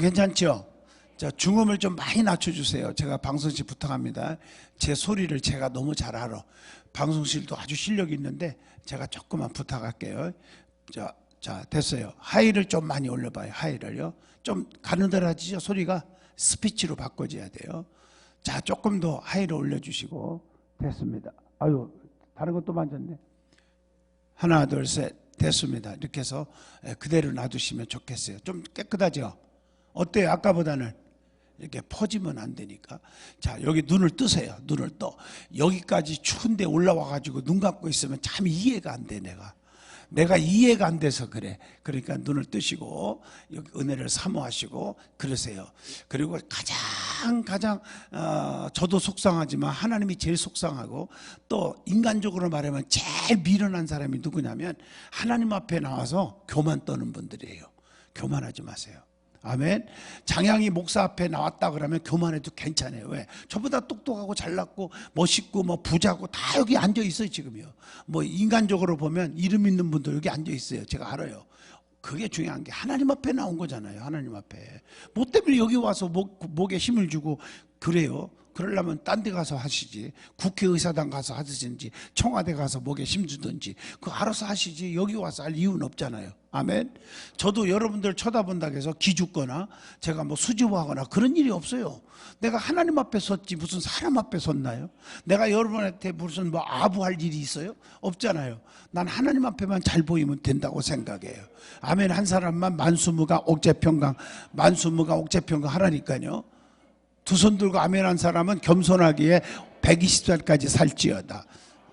괜찮죠? 자, 중음을 좀 많이 낮춰주세요. 제가 방송실 부탁합니다. 제 소리를 제가 너무 잘 알아. 방송실도 아주 실력이 있는데 제가 조금만 부탁할게요. 자, 됐어요. 하이를 좀 많이 올려봐요. 하이를요. 좀 가느다라지죠. 소리가 스피치로 바꿔줘야 돼요. 자, 조금 더 하이를 올려주시고. 됐습니다. 아유, 다른 것도 만졌네. 하나, 둘, 셋. 됐습니다. 이렇게 해서 그대로 놔두시면 좋겠어요. 좀 깨끗하죠? 어때요? 아까보다는? 이렇게 퍼지면 안 되니까. 자, 여기 눈을 뜨세요. 눈을 떠. 여기까지 추운데 올라와가지고 눈 감고 있으면 참 이해가 안 돼. 내가 이해가 안 돼서 그래. 그러니까 눈을 뜨시고 여기 은혜를 사모하시고 그러세요. 그리고 가장 저도 속상하지만 하나님이 제일 속상하고 또 인간적으로 말하면 제일 미련한 사람이 누구냐면 하나님 앞에 나와서 교만 떠는 분들이에요. 교만하지 마세요. 아멘. 장양이 목사 앞에 나왔다 그러면 교만해도 괜찮아요. 왜? 저보다 똑똑하고 잘났고 멋있고 뭐 부자고 다 여기 앉아 있어요. 지금요. 뭐 인간적으로 보면 이름 있는 분들 여기 앉아 있어요. 제가 알아요. 그게 중요한 게 하나님 앞에 나온 거잖아요. 하나님 앞에. 뭐 때문에 여기 와서 목에 힘을 주고 그래요. 그러려면 딴 데 가서 하시지. 국회의사당 가서 하시든지 청와대 가서 목에 힘주든지 그거 알아서 하시지. 여기 와서 할 이유는 없잖아요. 아멘. 저도 여러분들 쳐다본다고 해서 기죽거나 제가 뭐 수줍어하거나 그런 일이 없어요. 내가 하나님 앞에 섰지 무슨 사람 앞에 섰나요? 내가 여러분한테 무슨 뭐 아부할 일이 있어요? 없잖아요. 난 하나님 앞에만 잘 보이면 된다고 생각해요. 아멘. 한 사람만 만수무강 옥제평강 하라니까요. 두 손 들고 아멘한 사람은 겸손하기에 120살까지 살지어다.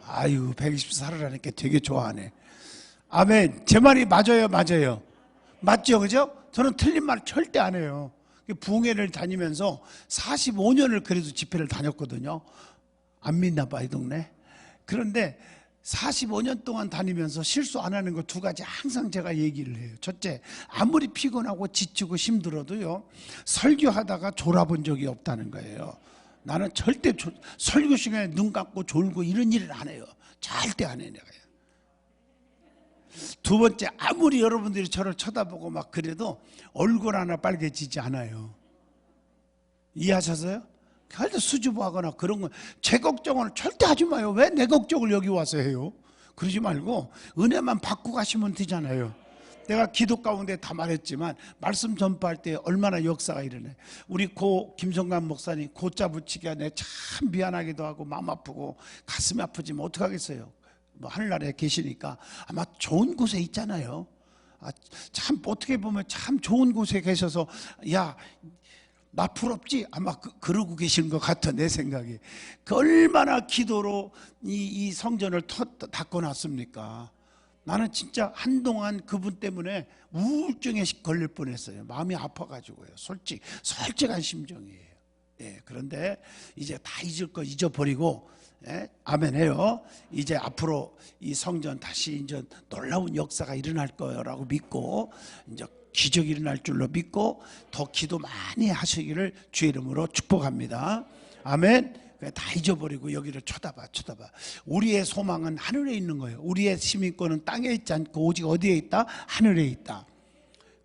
아유, 120살 살아라니까 되게 좋아하네. 아멘. 제 말이 맞아요, 맞아요. 맞죠, 그죠? 저는 틀린 말 절대 안 해요. 부흥회를 다니면서 45년을 그래도 집회를 다녔거든요. 안 믿나 봐, 이 동네. 그런데 45년 동안 다니면서 실수 안 하는 거 두 가지 항상 제가 얘기를 해요. 첫째, 아무리 피곤하고 지치고 힘들어도요, 설교하다가 졸아본 적이 없다는 거예요. 나는 절대 설교 시간에 눈 감고 졸고 이런 일을 안 해요. 절대 안 해요, 내가. 두 번째, 아무리 여러분들이 저를 쳐다보고 막 그래도 얼굴 하나 빨개지지 않아요. 이해하셨어요? 절대 수줍어하거나 그런 건 제 걱정을 절대 하지 마요. 왜 내 걱정을 여기 와서 해요? 그러지 말고 은혜만 받고 가시면 되잖아요. 내가 기도 가운데 다 말했지만 말씀 전파할 때 얼마나 역사가 일어나요. 우리 고 김성관 목사님 고자 붙이기가 내 참 미안하기도 하고 마음 아프고 가슴이 아프지만 어떡하겠어요. 뭐 하늘나라에 계시니까 아마 좋은 곳에 있잖아요. 참 어떻게 보면 참 좋은 곳에 계셔서 야, 나 부럽지? 아마 그러고 계시는 것 같아, 내 생각에. 그 얼마나 기도로 이 성전을 닦아놨습니까? 나는 진짜 한동안 그분 때문에 우울증에 걸릴 뻔했어요. 마음이 아파가지고요. 솔직한 심정이에요. 예, 그런데 이제 다 잊을 거 잊어버리고, 예, 아멘 해요. 이제 앞으로 이 성전 다시 이제 놀라운 역사가 일어날 거라고 믿고, 이제 기적이 일어날 줄로 믿고 더 기도 많이 하시기를 주의 이름으로 축복합니다. 아멘. 다 잊어버리고 여기를 쳐다봐. 우리의 소망은 하늘에 있는 거예요. 우리의 시민권은 땅에 있지 않고 오직 어디에 있다? 하늘에 있다.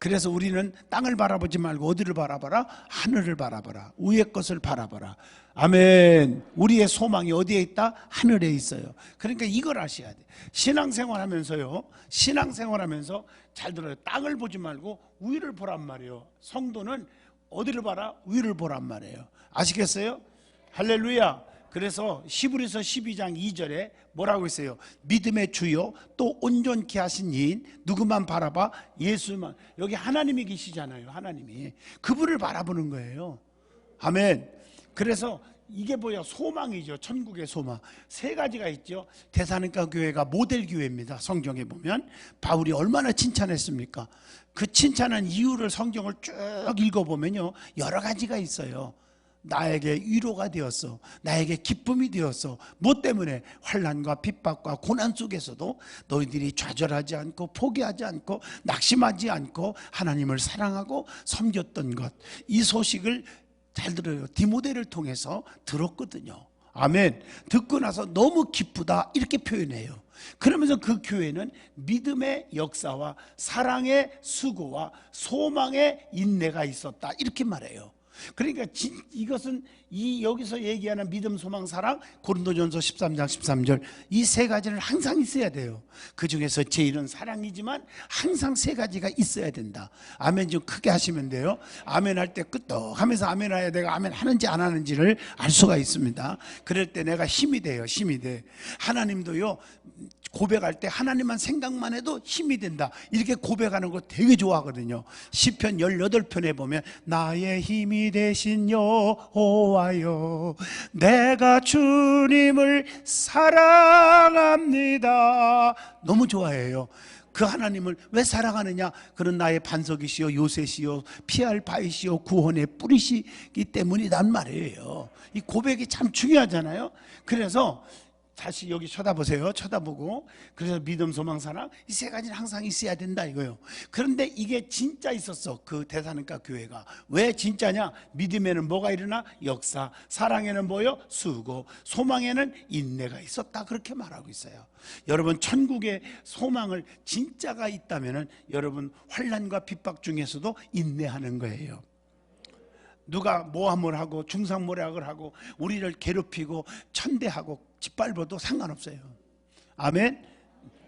그래서 우리는 땅을 바라보지 말고 어디를 바라봐라? 하늘을 바라봐라. 위의 것을 바라봐라. 아멘. 우리의 소망이 어디에 있다? 하늘에 있어요. 그러니까 이걸 아셔야 돼. 신앙생활하면서요. 신앙생활하면서 잘 들어요. 땅을 보지 말고 위를 보란 말이에요. 성도는 어디를 봐라? 위를 보란 말이에요. 아시겠어요? 할렐루야. 그래서 히브리서 12장 2절에 뭐라고 했어요? 믿음의 주요 또 온전케 하신 이인 누구만 바라봐? 예수만. 여기 하나님이 계시잖아요. 하나님이. 그분을 바라보는 거예요. 아멘. 그래서 이게 뭐야? 소망이죠. 천국의 소망. 세 가지가 있죠. 데살로니가 교회가 모델 교회입니다. 성경에 보면 바울이 얼마나 칭찬했습니까? 그 칭찬한 이유를 성경을 쭉 읽어보면요, 여러 가지가 있어요. 나에게 위로가 되었어. 나에게 기쁨이 되었어. 뭐 때문에? 환난과 핍박과 고난 속에서도 너희들이 좌절하지 않고 포기하지 않고 낙심하지 않고 하나님을 사랑하고 섬겼던 것, 이 소식을 잘 들어요. 디모데를 통해서 들었거든요. 아멘. 듣고 나서 너무 기쁘다 이렇게 표현해요. 그러면서 그 교회는 믿음의 역사와 사랑의 수고와 소망의 인내가 있었다 이렇게 말해요. 그러니까 이것은 여기서 얘기하는 믿음, 소망, 사랑, 고린도전서 13장 13절 이 세 가지는 항상 있어야 돼요. 그 중에서 제일은 사랑이지만 항상 세 가지가 있어야 된다. 아멘 좀 크게 하시면 돼요. 아멘 할 때 끄떡하면서 아멘 해야 내가 아멘 하는지 안 하는지를 알 수가 있습니다. 그럴 때 내가 힘이 돼요. 힘이 돼. 하나님도요 고백할 때 하나님만 생각만 해도 힘이 된다 이렇게 고백하는 거 되게 좋아하거든요. 시편 18편에 보면 나의 힘이 되신 여호와여 내가 주님을 사랑합니다. 너무 좋아해요. 그 하나님을 왜 사랑하느냐? 그는 나의 반석이시요 요새시요 피할 바위시요 구원의 뿌리시기 때문이란 말이에요. 이 고백이 참 중요하잖아요. 그래서 다시 여기 쳐다보세요. 쳐다보고 그래서 믿음, 소망, 사랑 이 세 가지는 항상 있어야 된다 이거예요. 그런데 이게 진짜 있었어. 그 대사님과 교회가. 왜 진짜냐? 믿음에는 뭐가 일어나? 역사. 사랑에는 뭐요? 수고. 소망에는 인내가 있었다 그렇게 말하고 있어요. 여러분 천국의 소망을 진짜가 있다면 여러분 환난과 핍박 중에서도 인내하는 거예요. 누가 모함을 하고 중상모략을 하고 우리를 괴롭히고 천대하고 짓밟아도 상관없어요. 아멘.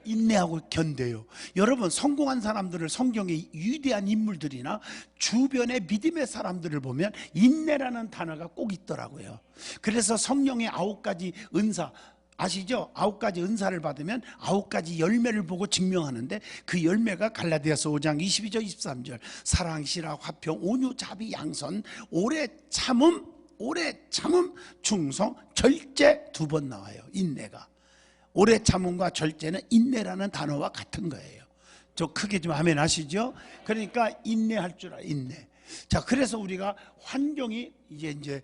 인내하고 견뎌요. 여러분 성공한 사람들을 성경의 위대한 인물들이나 주변의 믿음의 사람들을 보면 인내라는 단어가 꼭 있더라고요. 그래서 성령의 9가지 은사 아시죠? 9가지 은사를 받으면 9가지 열매를 보고 증명하는데 그 열매가 갈라디아서 5장 22절 23절 사랑, 실학, 화평, 온유, 자비, 양선, 오래 참음, 충성, 절제 2번 나와요. 인내가. 오래 참음과 절제는 인내라는 단어와 같은 거예요. 저 크게 좀 아멘 하시죠? 그러니까 인내할 줄 알아. 인내. 자, 그래서 우리가 환경이 이제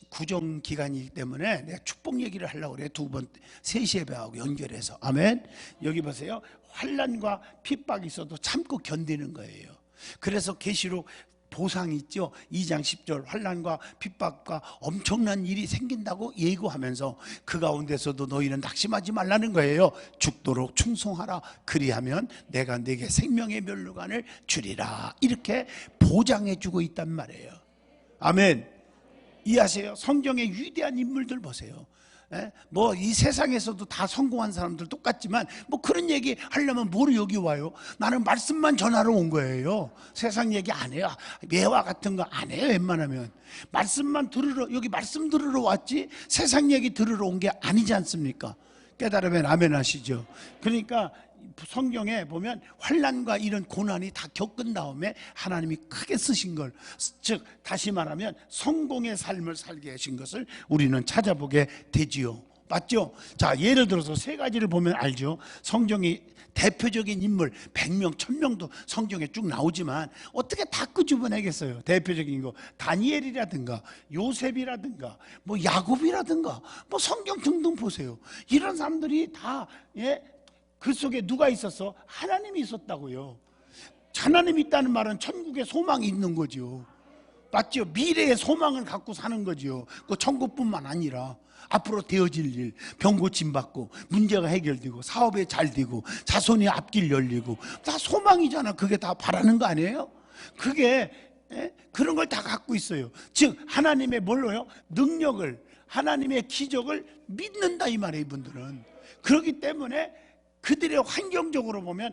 구정 기간이기 때문에 내가 축복 얘기를 하려고 그래요. 2번 3시 예배하고 연결해서. 아멘. 여기 보세요. 환난과 핍박이 있어도 참고 견디는 거예요. 그래서 계시록 보상이 있죠. 2장 10절 환난과 핍박과 엄청난 일이 생긴다고 예고하면서 그 가운데서도 너희는 낙심하지 말라는 거예요. 죽도록 충성하라. 그리하면 내가 네게 생명의 면류관을 주리라. 이렇게 보장해주고 있단 말이에요. 아멘. 이해하세요? 성경의 위대한 인물들 보세요. 뭐 이 세상에서도 다 성공한 사람들 똑같지만 뭐 그런 얘기 하려면 뭐로 여기 와요? 나는 말씀만 전하러 온 거예요. 세상 얘기 안 해요. 예화 같은 거 안 해요. 웬만하면 말씀만 들으러, 여기 말씀 들으러 왔지 세상 얘기 들으러 온 게 아니지 않습니까? 깨달으면 아멘 하시죠. 그러니까 성경에 보면 환난과 이런 고난이 다 겪은 다음에 하나님이 크게 쓰신 걸, 즉 다시 말하면 성공의 삶을 살게 하신 것을 우리는 찾아보게 되지요. 맞죠? 자, 예를 들어서 3가지를 보면 알죠. 성경이 대표적인 인물 100명, 1000명도 성경에 쭉 나오지만 어떻게 다 끄집어내겠어요? 대표적인 거 다니엘이라든가 요셉이라든가 뭐 야곱이라든가 뭐 성경 등등 보세요. 이런 사람들이 다 그 속에 누가 있었어? 하나님이 있었다고요. 하나님이 있다는 말은 천국에 소망이 있는 거죠. 맞죠? 미래의 소망을 갖고 사는 거죠. 그 천국뿐만 아니라 앞으로 되어질 일, 병 고침받고 문제가 해결되고 사업에 잘 되고 자손이 앞길 열리고 다 소망이잖아. 그게 다 바라는 거 아니에요? 그게 그런 걸 다 갖고 있어요. 즉 하나님의 뭘로요? 능력을, 하나님의 기적을 믿는다 이 말이에요. 이분들은. 그렇기 때문에 그들의 환경적으로 보면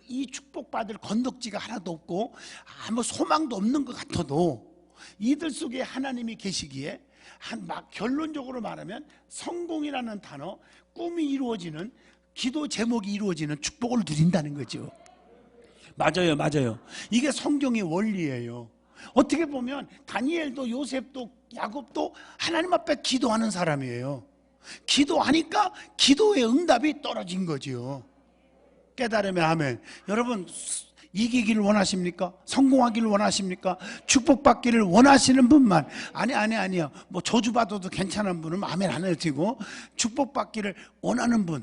이 축복받을 건덕지가 하나도 없고 아무 소망도 없는 것 같아도 이들 속에 하나님이 계시기에 막 결론적으로 말하면 성공이라는 단어, 꿈이 이루어지는, 기도 제목이 이루어지는 축복을 누린다는 거죠. 맞아요, 맞아요. 이게 성경의 원리예요. 어떻게 보면 다니엘도 요셉도 야곱도 하나님 앞에 기도하는 사람이에요. 기도하니까 기도의 응답이 떨어진 거죠. 깨달으면 아멘. 여러분 이기기를 원하십니까? 성공하기를 원하십니까? 축복받기를 원하시는 분만, 아니요. 뭐 저주받아도 괜찮은 분은 아멘 안 해도 되고, 축복받기를 원하는 분,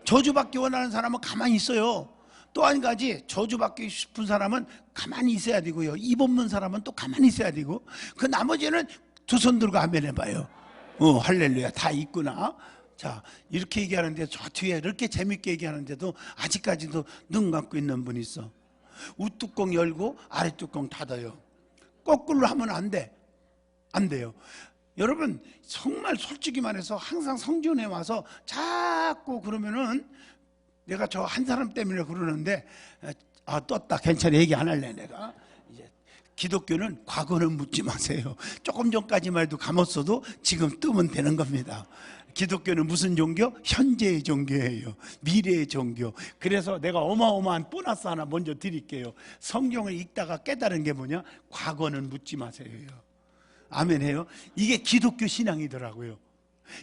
저주받기 원하는 사람은 가만히 있어요. 또 한 가지, 저주받기 싶은 사람은 가만히 있어야 되고요. 입 없는 사람은 또 가만히 있어야 되고, 그 나머지는 두 손 들고 아멘 해봐요. 할렐루야. 다 있구나. 자, 이렇게 얘기하는데 저 뒤에 이렇게 재밌게 얘기하는데도 아직까지도 눈 감고 있는 분이 있어. 우뚜껑 열고 아래뚜껑 닫아요. 거꾸로 하면 안 돼. 안 돼요. 여러분, 정말 솔직히 말해서 항상 성전에 와서 자꾸 그러면은 내가 저 한 사람 때문에 그러는데, 떴다. 괜찮아. 얘기 안 할래, 내가. 이제 기독교는 과거는 묻지 마세요. 조금 전까지만 해도 감았어도 지금 뜨면 되는 겁니다. 기독교는 무슨 종교? 현재의 종교예요. 미래의 종교. 그래서 내가 어마어마한 보너스 하나 먼저 드릴게요. 성경을 읽다가 깨달은 게 뭐냐? 과거는 묻지 마세요. 아멘 해요. 이게 기독교 신앙이더라고요.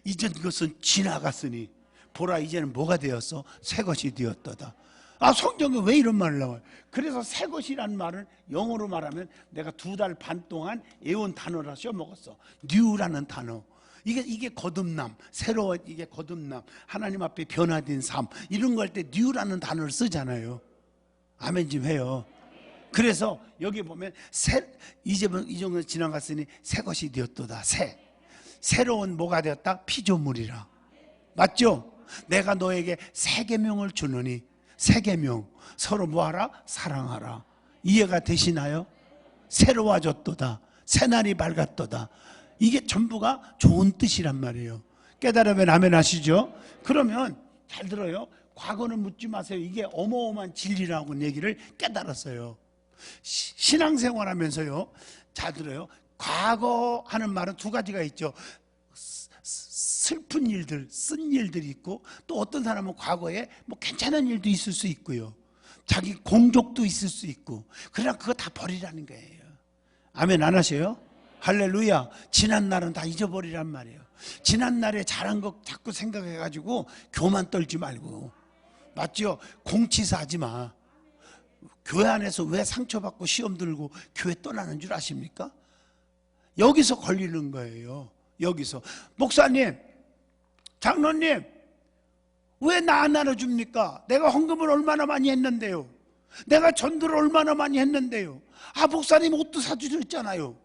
이전 것은 지나갔으니 보라 이제는 뭐가 되었어? 새 것이 되었도다. 성경에 왜 이런 말을 나와요? 그래서 새 것이라는 말을 영어로 말하면 내가 2달 반 동안 외운 단어라 써먹었어. new라는 단어. 이게 거듭남, 새로워. 이게 거듭남, 하나님 앞에 변화된 삶, 이런 거 할 때 new라는 단어를 쓰잖아요. 아멘 좀 해요. 그래서 여기 보면 이제 이 정도 지나갔으니 새 것이 되었도다. 새로운 뭐가 되었다? 피조물이라. 맞죠? 내가 너에게 새 계명을 주느니, 새 계명, 서로 뭐하라? 사랑하라. 이해가 되시나요? 새로워졌도다. 새날이 밝았도다. 이게 전부가 좋은 뜻이란 말이에요. 깨달으면 아멘 하시죠? 그러면 잘 들어요. 과거는 묻지 마세요. 이게 어마어마한 진리라고 얘기를 깨달았어요. 신앙생활 하면서요, 잘 들어요. 과거 하는 말은 2가지가 있죠. 슬픈 일들, 쓴 일들이 있고, 또 어떤 사람은 과거에 뭐 괜찮은 일도 있을 수 있고요. 자기 공적도 있을 수 있고. 그러나 그거 다 버리라는 거예요. 아멘 안 하셔요? 할렐루야. 지난 날은 다 잊어버리란 말이에요. 지난 날에 잘한 거 자꾸 생각해가지고 교만 떨지 말고. 맞죠? 공치사 하지 마. 교회 안에서 왜 상처받고 시험 들고 교회 떠나는 줄 아십니까? 여기서 걸리는 거예요. 여기서. 목사님, 장로님, 왜 나 안 나눠줍니까? 내가 헌금을 얼마나 많이 했는데요. 내가 전도를 얼마나 많이 했는데요. 목사님 옷도 사드렸잖아요.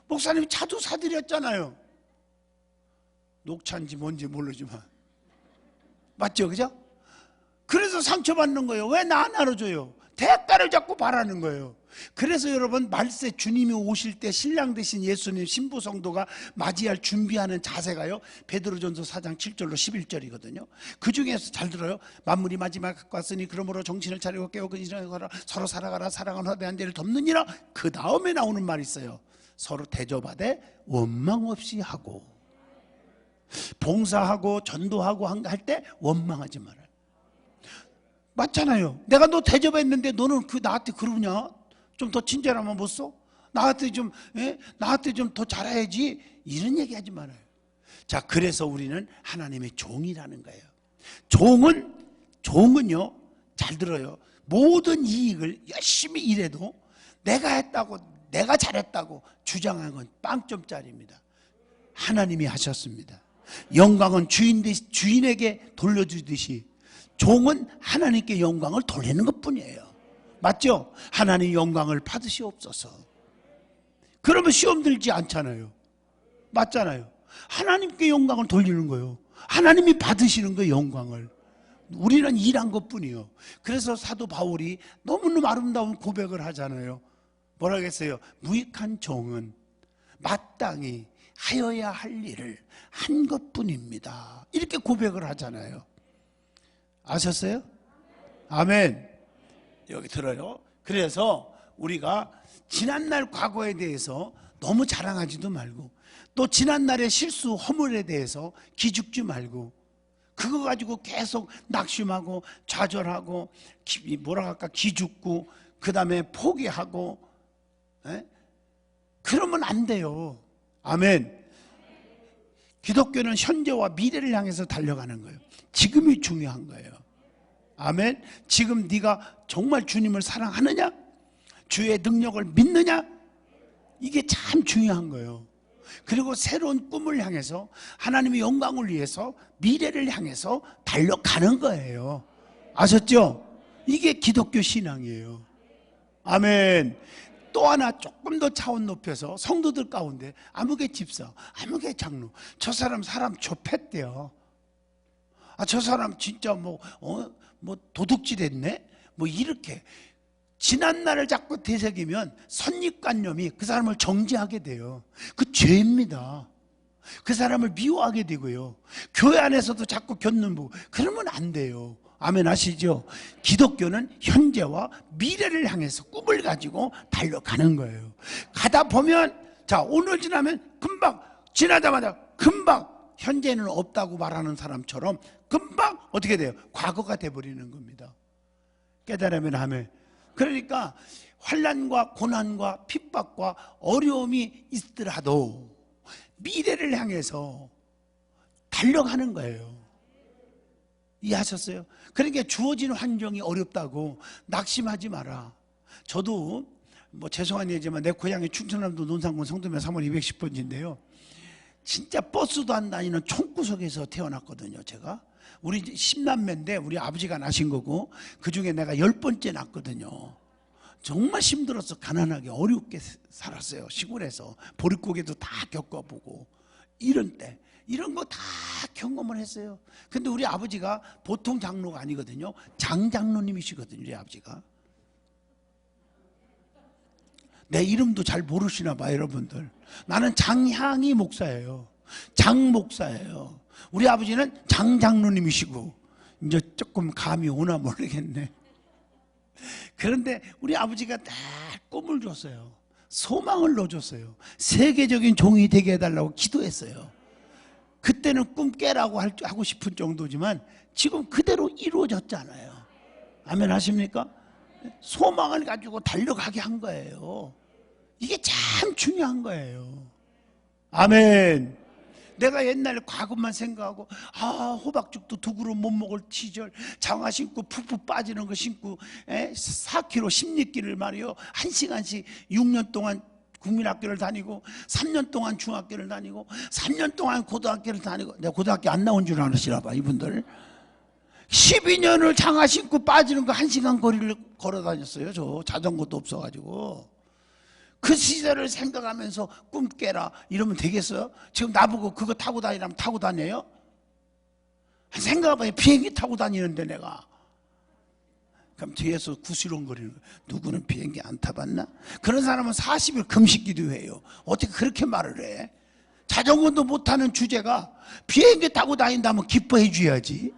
목사님 차도 사드렸잖아요. 녹차인지 뭔지 모르지만. 맞죠? 그죠? 그래서 상처받는 거예요. 왜 나 안 나눠줘요? 대가를 자꾸 바라는 거예요. 그래서 여러분, 말세 주님이 오실 때 신랑 되신 예수님 신부 성도가 맞이할 준비하는 자세가요, 베드로전서 4장 7절로 11절이거든요. 그 중에서 잘 들어요. 만물이 마지막 갖고 왔으니 그러므로 정신을 차리고 깨우고 일어나라. 서로 살아가라. 사랑은 허대한 데를 덮느니라. 그 다음에 나오는 말이 있어요. 서로 대접하되 원망 없이 하고. 봉사하고 전도하고 할 때 원망하지 마라. 맞잖아요. 내가 너 대접했는데 너는 나한테 그러냐? 좀 더 친절하면 못 써? 나한테 좀 더 잘해야지. 이런 얘기 하지 말아요. 자, 그래서 우리는 하나님의 종이라는 거예요. 종은요, 잘 들어요. 모든 이익을 열심히 일해도 내가 했다고, 내가 잘했다고 주장한 건 빵점짜리입니다. 하나님이 하셨습니다. 영광은 주인에게 돌려주듯이 종은 하나님께 영광을 돌리는 것뿐이에요. 맞죠? 하나님 영광을 받으시옵소서. 그러면 시험 들지 않잖아요. 맞잖아요. 하나님께 영광을 돌리는 거예요. 하나님이 받으시는 거예요, 영광을. 우리는 일한 것뿐이에요. 그래서 사도 바울이 너무너무 아름다운 고백을 하잖아요. 뭐라 그랬어요? 무익한 종은 마땅히 하여야 할 일을 한 것뿐입니다. 이렇게 고백을 하잖아요. 아셨어요? 아멘. 여기 들어요. 그래서 우리가 지난날 과거에 대해서 너무 자랑하지도 말고, 또 지난날의 실수 허물에 대해서 기죽지 말고, 그거 가지고 계속 낙심하고 좌절하고 기죽고 그 다음에 포기하고, 그러면 안 돼요. 아멘. 기독교는 현재와 미래를 향해서 달려가는 거예요. 지금이 중요한 거예요. 아멘. 지금 네가 정말 주님을 사랑하느냐? 주의 능력을 믿느냐? 이게 참 중요한 거예요. 그리고 새로운 꿈을 향해서, 하나님의 영광을 위해서, 미래를 향해서 달려가는 거예요. 아셨죠? 이게 기독교 신앙이에요. 아멘. 또 하나 조금 더 차원 높여서 성도들 가운데 아무개 집사, 아무개 장로, 저 사람 좁혔대요. 저 사람 진짜 뭐 도둑질 했네? 뭐 이렇게 지난날을 자꾸 되새기면 선입관념이 그 사람을 정죄하게 돼요. 그 죄입니다. 그 사람을 미워하게 되고요. 교회 안에서도 자꾸 겪는 부분, 그러면 안 돼요. 아멘 하시죠? 기독교는 현재와 미래를 향해서 꿈을 가지고 달려가는 거예요. 가다 보면, 자, 오늘 지나면 금방, 지나자마자 금방 현재는 없다고 말하는 사람처럼 금방 어떻게 돼요? 과거가 돼버리는 겁니다. 깨달으면 아멘. 그러니까 환난과 고난과 핍박과 어려움이 있더라도 미래를 향해서 달려가는 거예요. 이해하셨어요? 그러니까 주어진 환경이 어렵다고 낙심하지 마라. 저도 뭐 죄송한 얘기지만 내 고향이 충청남도 논산군 성도면 3월 210번지인데요. 진짜 버스도 안 다니는 총구석에서 태어났거든요. 제가 우리 10남매인데 우리 아버지가 낳으신 거고 그중에 내가 10번째 낳았거든요. 정말 힘들어서 가난하게 어렵게 살았어요. 시골에서 보릿고개도 다 겪어보고 이런 때 이런 거 다 경험을 했어요. 근데 우리 아버지가 보통 장로가 아니거든요. 장장로님이시거든요. 우리 아버지가. 내 이름도 잘 모르시나 봐요, 여러분들. 나는 장향이 목사예요. 장 목사예요. 우리 아버지는 장장로님이시고 이제 조금 감이 오나 모르겠네. 그런데 우리 아버지가 다 꿈을 줬어요. 소망을 넣어줬어요. 세계적인 종이 되게 해달라고 기도했어요. 그때는 꿈 깨라고 하고 싶은 정도지만 지금 그대로 이루어졌잖아요. 아멘 하십니까? 소망을 가지고 달려가게 한 거예요. 이게 참 중요한 거예요. 아멘. 내가 옛날에 과거만 생각하고 호박죽도 2그릇 못 먹을 시절 장화 신고 푹푹 빠지는 거 신고 4km 16길을 말이요 1시간씩 6년 동안 국민학교를 다니고 3년 동안 중학교를 다니고 3년 동안 고등학교를 다니고 내가 고등학교 안 나온 줄 아시나 봐 이분들. 12년을 장화 신고 빠지는 거 1시간 거리를 걸어 다녔어요. 저 자전거도 없어가지고. 그 시절을 생각하면서 꿈 깨라 이러면 되겠어요? 지금 나보고 그거 타고 다니라면 타고 다녀요? 생각해봐요. 비행기 타고 다니는데 내가. 그럼 뒤에서 구시렁거리는 거예요. 누구는 비행기 안 타봤나? 그런 사람은 40일 금식 기도해요. 어떻게 그렇게 말을 해? 자전거도 못 타는 주제가 비행기 타고 다닌다면 기뻐해 줘야지.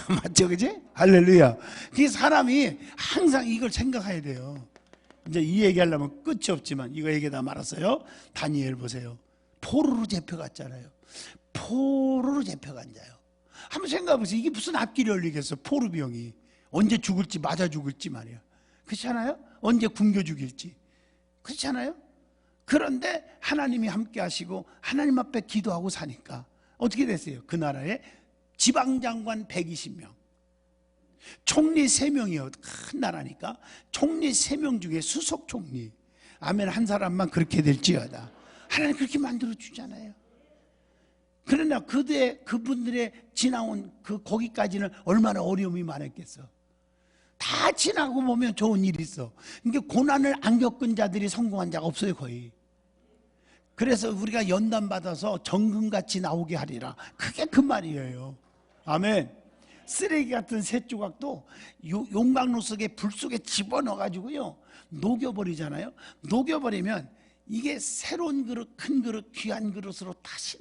맞죠, 그지? 할렐루야. 그 사람이 항상 이걸 생각해야 돼요. 이제 이 얘기하려면 끝이 없지만 이거 얘기다 말았어요. 다니엘 보세요. 포로로 잡혀갔잖아요. 포로로 잡혀간 자요. 한번 생각해보세요. 이게 무슨 앞길이 열리겠어. 포로병이 언제 죽을지 맞아 죽을지 말이야. 그렇지 않아요? 언제 굶겨 죽일지. 그렇지 않아요? 그런데 하나님이 함께 하시고 하나님 앞에 기도하고 사니까 어떻게 됐어요? 그 나라에 지방장관 120명, 총리 3명이요. 큰 나라니까 총리 3명 중에 수석 총리. 아멘. 한 사람만 그렇게 될지어다. 하나님 그렇게 만들어 주잖아요. 그러나 그분들의 지나온 거기까지는 얼마나 어려움이 많았겠어. 다 지나고 보면 좋은 일이 있어. 그러니까 고난을 안 겪은 자들이 성공한 자가 없어요, 거의. 그래서 우리가 연단 받아서 정금같이 나오게 하리라. 그게 그 말이에요. 아멘. 쓰레기 같은 새 조각도 용광로 속에 불 속에 집어넣어가지고요 녹여버리잖아요. 녹여버리면 이게 새로운 그릇, 큰 그릇, 귀한 그릇으로 다시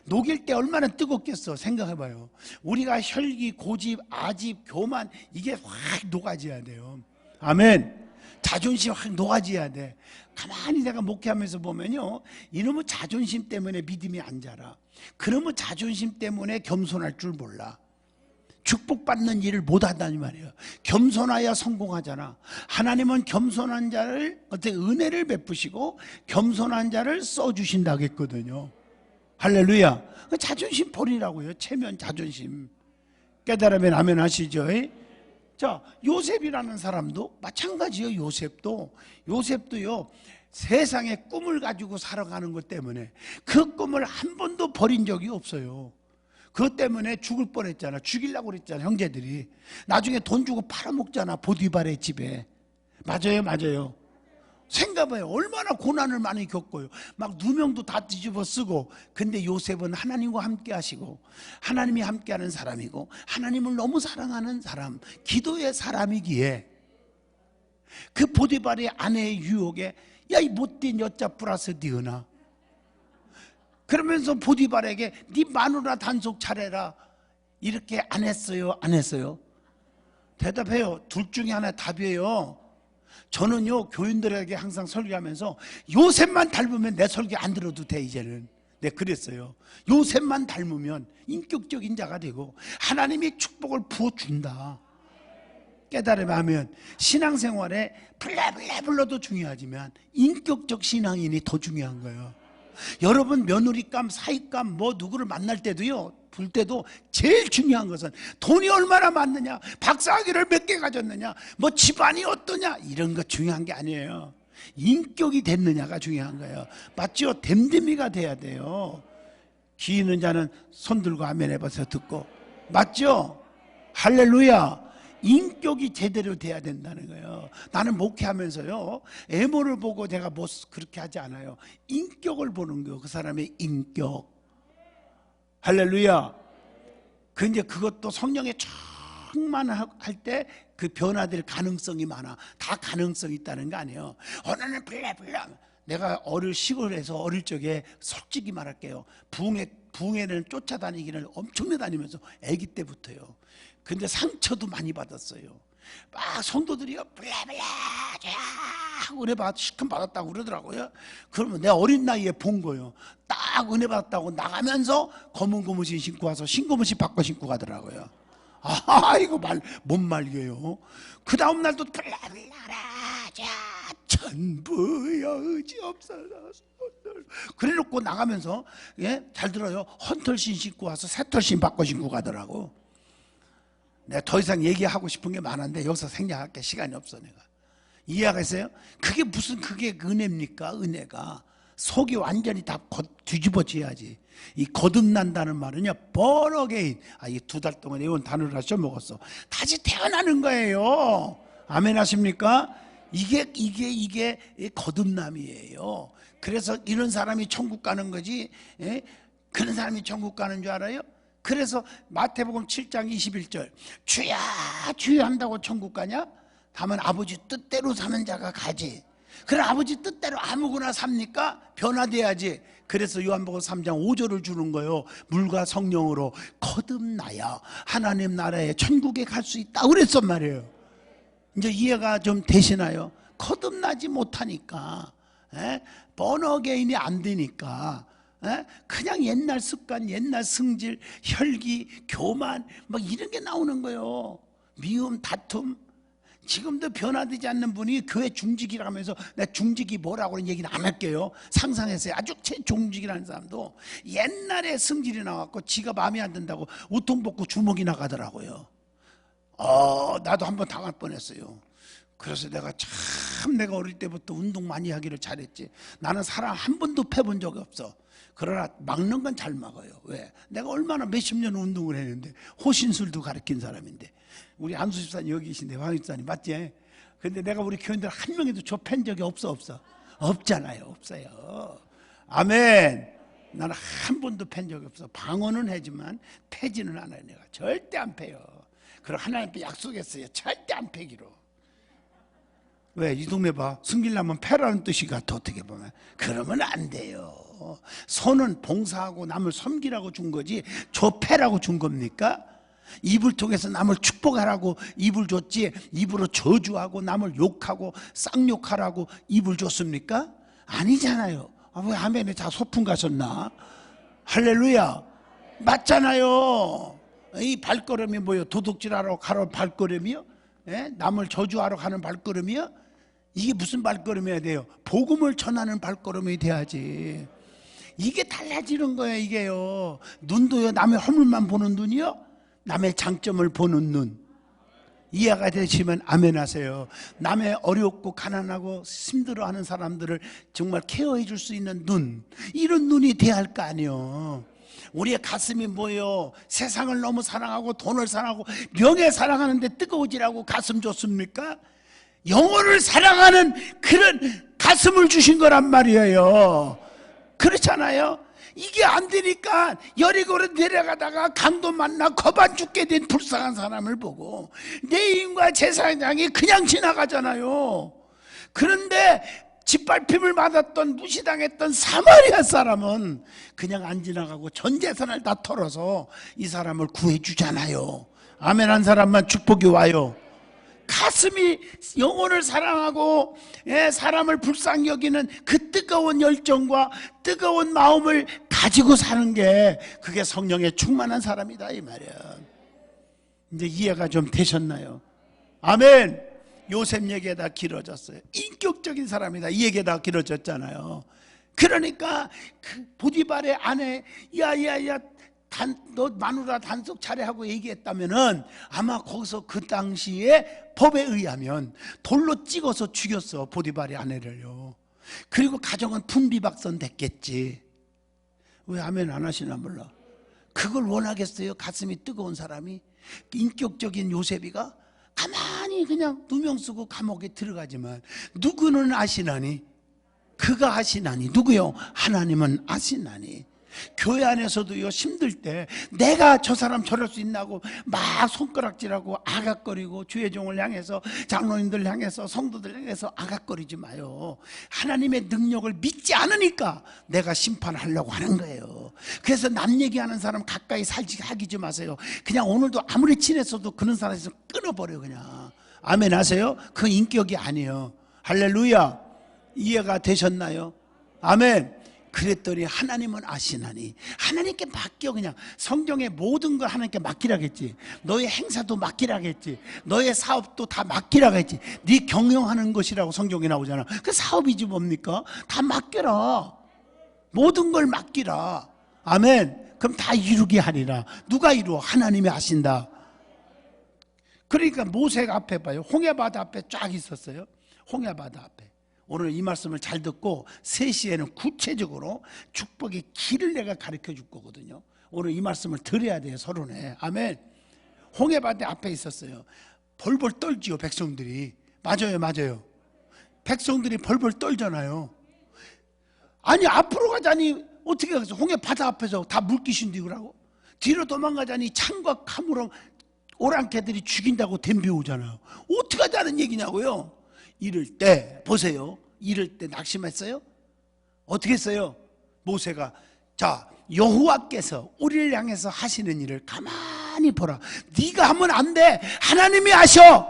녹일 때 얼마나 뜨겁겠어. 생각해봐요. 우리가 혈기, 고집, 아집, 교만 이게 확 녹아져야 돼요. 아멘. 자존심 확 녹아져야 돼. 가만히 내가 목회하면서 보면요 이놈의 자존심 때문에 믿음이 안 자라. 그놈의 자존심 때문에 겸손할 줄 몰라. 축복받는 일을 못한다는 말이에요. 겸손하여 성공하잖아. 하나님은 겸손한 자를 어떻게 은혜를 베푸시고 겸손한 자를 써주신다고 했거든요. 할렐루야. 자존심 버리라고요. 체면 자존심. 깨달으면 아멘 하시죠. 자, 요셉이라는 사람도 마찬가지예요. 요셉도요 세상의 꿈을 가지고 살아가는 것 때문에 그 꿈을 한 번도 버린 적이 없어요. 그것 때문에 죽을 뻔했잖아. 죽이려고 그랬잖아. 형제들이 나중에 돈 주고 팔아먹잖아. 보디발의 집에. 맞아요. 생각해봐요. 얼마나 고난을 많이 겪어요. 막 누명도 다 뒤집어 쓰고. 근데 요셉은 하나님과 함께 하시고, 하나님이 함께 하는 사람이고, 하나님을 너무 사랑하는 사람, 기도의 사람이기에 그 보디발의 아내의 유혹에 야 이 못된 여자 플러스 니으나, 그러면서 보디발에게 네 마누라 단속 차려라, 이렇게 안 했어요? 안 했어요? 대답해요. 둘 중에 하나 답이에요. 저는요 교인들에게 항상 설교하면서 요셉만 닮으면 내 설교 안 들어도 돼. 이제는 네 그랬어요. 요셉만 닮으면 인격적인 자가 되고 하나님이 축복을 부어준다. 깨달음을 하면 신앙생활에 블레블레블러도 중요하지만 인격적 신앙인이 더 중요한 거예요. 여러분 며느리감, 사위감, 뭐 누구를 만날 때도요, 볼 때도 제일 중요한 것은 돈이 얼마나 많느냐, 박사학위를 몇 개 가졌느냐, 뭐 집안이 어떠냐, 이런 거 중요한 게 아니에요. 인격이 됐느냐가 중요한 거예요. 맞죠? 됨됨이가 돼야 돼요. 귀 있는 자는 손 들고 아멘 해봐서 듣고. 맞죠? 할렐루야. 인격이 제대로 돼야 된다는 거예요. 나는 목회하면서요 외모를 보고 내가 뭐 그렇게 하지 않아요. 인격을 보는 거예요. 그 사람의 인격. 할렐루야. 근데 그것도 성령의 충만할 때 그 변화될 가능성이 많아. 다 가능성이 있다는 거 아니에요. 나는 블레블레. 내가 시골에서 어릴 적에 솔직히 말할게요. 부흥회는 쫓아다니기를 엄청나게 다니면서 아기 때부터요. 근데 상처도 많이 받았어요. 막 성도들이요 블레블레 하고 은혜 시큼 받았다고 그러더라고요. 그러면 내가 어린 나이에 본 거예요. 딱 은혜 받았다고 나가면서 검은 고무신 신고 와서 신고무신 바꿔 신고 가더라고요. 아 이거 못 말려요. 그 다음 날도 블레블레 전부여 의지없어서 그래놓고 나가면서 잘 들어요. 헌털신 신고 와서 새털신 바꿔 신고 가더라고. 내가 더 이상 얘기하고 싶은 게 많은데 여기서 생략할게. 시간이 없어. 내가 이해하겠어요? 그게 은혜입니까? 은혜가 속이 완전히 다 뒤집어져야지. 이 거듭난다는 말은요 born again. 이 2달 동안 이런 단어를 하셔 먹었어. 다시 태어나는 거예요. 아멘 하십니까? 이게 거듭남이에요. 그래서 이런 사람이 천국 가는 거지, 그런 사람이 천국 가는 줄 알아요? 그래서 마태복음 7장 21절 주야 주야 한다고 천국 가냐? 다만 아버지 뜻대로 사는 자가 가지. 그래 아버지 뜻대로 아무거나 삽니까? 변화돼야지. 그래서 요한복음 3장 5절을 주는 거예요. 물과 성령으로 거듭나야 하나님 나라에 천국에 갈 수 있다 그랬단 말이에요. 이제 이해가 좀 되시나요? 거듭나지 못하니까, 번어게인이 안 되니까 그냥 옛날 습관, 옛날 승질, 혈기, 교만 막 이런 게 나오는 거예요. 미움, 다툼. 지금도 변화되지 않는 분이 교회 중직이라면서, 내가 중직이 뭐라고는 얘기는 안 할게요. 상상했어요. 아주 중직이라는 사람도 옛날에 승질이 나왔고 지가 마음에 안 든다고 우통 벗고 주먹이 나가더라고요. 나도 한번 당할 뻔했어요. 그래서 내가 어릴 때부터 운동 많이 하기를 잘했지. 나는 사람 한 번도 패본 적이 없어. 그러나 막는 건 잘 막아요. 왜? 내가 얼마나 몇십 년 운동을 했는데, 호신술도 가르친 사람인데. 우리 안수 집사님 여기 계신데, 황 집사님 맞지? 근데 내가 우리 교인들 한 명에도 저 팬 적이 없어? 없잖아요. 없어요. 아멘. 나는 한 번도 팬 적이 없어. 방언은 하지만 패지는 않아요. 내가 절대 안 패요. 그럼 하나님께 약속했어요. 절대 안 패기로. 왜? 이 동네 봐. 승질나면 패라는 뜻이 같아. 어떻게 보면. 그러면 안 돼요. 손은 봉사하고 남을 섬기라고 준 거지 저 패라고 준 겁니까? 입을 통해서 남을 축복하라고 입을 줬지, 입으로 저주하고 남을 욕하고 쌍욕하라고 입을 줬습니까? 아니잖아요. 왜 아멘에 다 소풍 가셨나? 할렐루야. 맞잖아요. 이 발걸음이 뭐예요? 도둑질하러 가는 발걸음이요? 남을 저주하러 가는 발걸음이요? 이게 무슨 발걸음이어야 돼요? 복음을 전하는 발걸음이 돼야지. 이게 달라지는 거예요. 이게요. 눈도요 남의 허물만 보는 눈이요, 남의 장점을 보는 눈. 이해가 되시면 아멘 하세요. 남의 어렵고 가난하고 힘들어하는 사람들을 정말 케어해 줄 수 있는 눈, 이런 눈이 돼야 할 거 아니에요. 우리의 가슴이 뭐예요? 세상을 너무 사랑하고 돈을 사랑하고 명예 사랑하는데 뜨거워지라고 가슴 줬습니까? 영혼을 사랑하는 그런 가슴을 주신 거란 말이에요. 그렇잖아요. 이게 안 되니까 여리고로 내려가다가 강도 만나 겁 안 죽게 된 불쌍한 사람을 보고 내인과 제사장이 그냥 지나가잖아요. 그런데 짓밟힘을 맞았던 무시당했던 사마리아 사람은 그냥 안 지나가고 전 재산을 다 털어서 이 사람을 구해주잖아요. 아멘 한 사람만 축복이 와요. 가슴이 영혼을 사랑하고 사람을 불쌍히 여기는 그 뜨거운 열정과 뜨거운 마음을 가지고 사는 게 그게 성령에 충만한 사람이다 이 말이야. 이제 이해가 좀 되셨나요? 아멘. 요셉 얘기가 다 길어졌어요. 인격적인 사람이다 이 얘기가 다 길어졌잖아요. 그러니까 그 보디발의 아내 야야야 너 마누라 단속 차례하고 얘기했다면은 아마 거기서 그 당시에 법에 의하면 돌로 찍어서 죽였어 보디발의 아내를요. 그리고 가정은 분비박산 됐겠지. 왜 아멘 안 하시나 몰라. 그걸 원하겠어요? 가슴이 뜨거운 사람이 인격적인 요셉이가 가만히 그냥 누명 쓰고 감옥에 들어가지만 누구는 아시나니? 그가 아시나니. 누구요? 하나님은 아시나니. 교회 안에서도요 힘들 때 내가 저 사람 저럴 수 있나고 막 손가락질하고 아각거리고 주의 종을 향해서 장로님들 향해서 성도들 향해서 아각거리지 마요. 하나님의 능력을 믿지 않으니까 내가 심판하려고 하는 거예요. 그래서 남 얘기하는 사람 가까이 살지 하기지 마세요. 그냥 오늘도 아무리 친했어도 그런 사람에서 끊어버려 그냥. 아멘 하세요? 그 인격이 아니에요. 할렐루야. 이해가 되셨나요? 아멘. 그랬더니 하나님은 아시나니. 하나님께 맡겨. 그냥 성경의 모든 걸 하나님께 맡기라겠지. 너의 행사도 맡기라겠지. 너의 사업도 다 맡기라겠지. 네 경영하는 것이라고 성경에 나오잖아. 그 사업이지 뭡니까? 다 맡겨라. 모든 걸 맡기라. 아멘. 그럼 다 이루게 하리라. 누가 이루어? 하나님이 하신다. 그러니까 모세가 앞에 봐요. 홍해바다 앞에 쫙 있었어요. 홍해바다 앞에. 오늘 이 말씀을 잘 듣고 3시에는 구체적으로 축복의 길을 내가 가르쳐 줄 거거든요. 오늘 이 말씀을 드려야 돼요. 서론에. 아멘. 홍해바다 앞에 있었어요. 벌벌 떨지요 백성들이. 맞아요 맞아요. 백성들이 벌벌 떨잖아요. 아니 앞으로 가자니 어떻게 가겠어. 홍해바다 앞에서 다 물귀신 뒤라고. 뒤로 도망가자니 창과 카무로 오랑캐들이 죽인다고 덤벼오잖아요. 어떻게 하자는 얘기냐고요. 이럴 때 보세요. 이럴 때 낙심했어요? 어떻게 했어요? 모세가 자 여호와께서 우리를 향해서 하시는 일을 가만히 보라. 네가 하면 안 돼. 하나님이 하셔.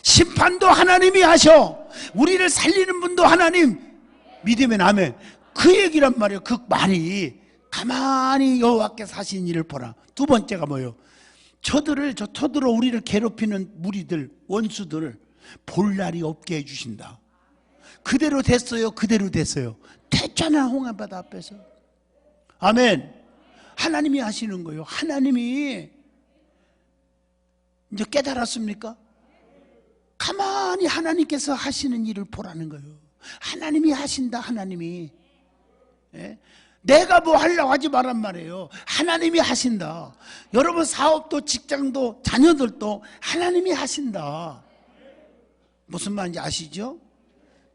심판도 하나님이 하셔. 우리를 살리는 분도 하나님. 믿으면 아멘. 그 얘기란 말이에요. 그 말이 가만히 여호와께서 하시는 일을 보라. 두 번째가 뭐예요? 저들로 우리를 괴롭히는 무리들 원수들을 볼 날이 없게 해주신다. 그대로 됐어요. 그대로 됐어요. 됐잖아 홍해바다 앞에서. 아멘. 하나님이 하시는 거예요. 하나님이. 이제 깨달았습니까? 가만히 하나님께서 하시는 일을 보라는 거예요. 하나님이 하신다. 하나님이. 예? 내가 뭐 하려고 하지 말란 말이에요. 하나님이 하신다. 여러분 사업도 직장도 자녀들도 하나님이 하신다. 무슨 말인지 아시죠?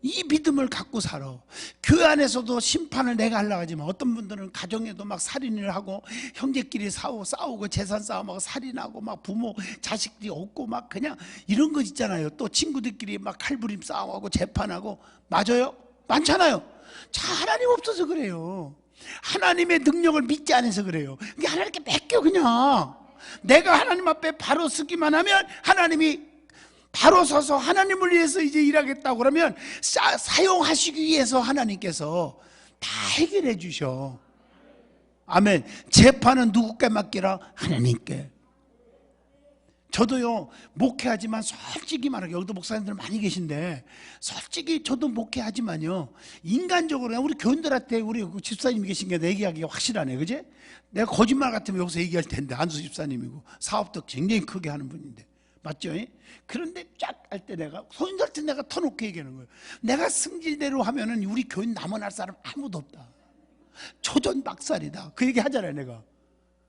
이 믿음을 갖고 살아. 교회 안에서도 심판을 내가 하려고 하지만 어떤 분들은 가정에도 막 살인을 하고 형제끼리 싸우고 재산 싸움하고 살인하고 막 부모 자식들이 없고 막 그냥 이런 거 있잖아요. 또 친구들끼리 막 칼부림 싸움하고 재판하고. 맞아요? 많잖아요. 자, 하나님 없어서 그래요. 하나님의 능력을 믿지 않아서 그래요. 그게 하나님께 맡겨. 그냥 내가 하나님 앞에 바로 서기만 하면 하나님이 바로 서서 하나님을 위해서 이제 일하겠다고 그러면 사용하시기 위해서 하나님께서 다 해결해 주셔. 아멘. 재판은 누구께 맡기라? 하나님께. 저도요 목회하지만 솔직히 말하게 여기도 목사님들 많이 계신데 솔직히 저도 목회하지만요 인간적으로 우리 교인들한테 우리 집사님이 계신 게 얘기하기가 확실하네. 그지? 내가 거짓말 같으면 여기서 얘기할 텐데 안수 집사님이고 사업도 굉장히 크게 하는 분인데 맞죠? 그런데 쫙 할 때 내가 손님들 때 내가 터놓고 얘기하는 거예요. 내가 승질대로 하면은 우리 교인 남아날 사람 아무도 없다. 초전박살이다. 그 얘기 하잖아요 내가.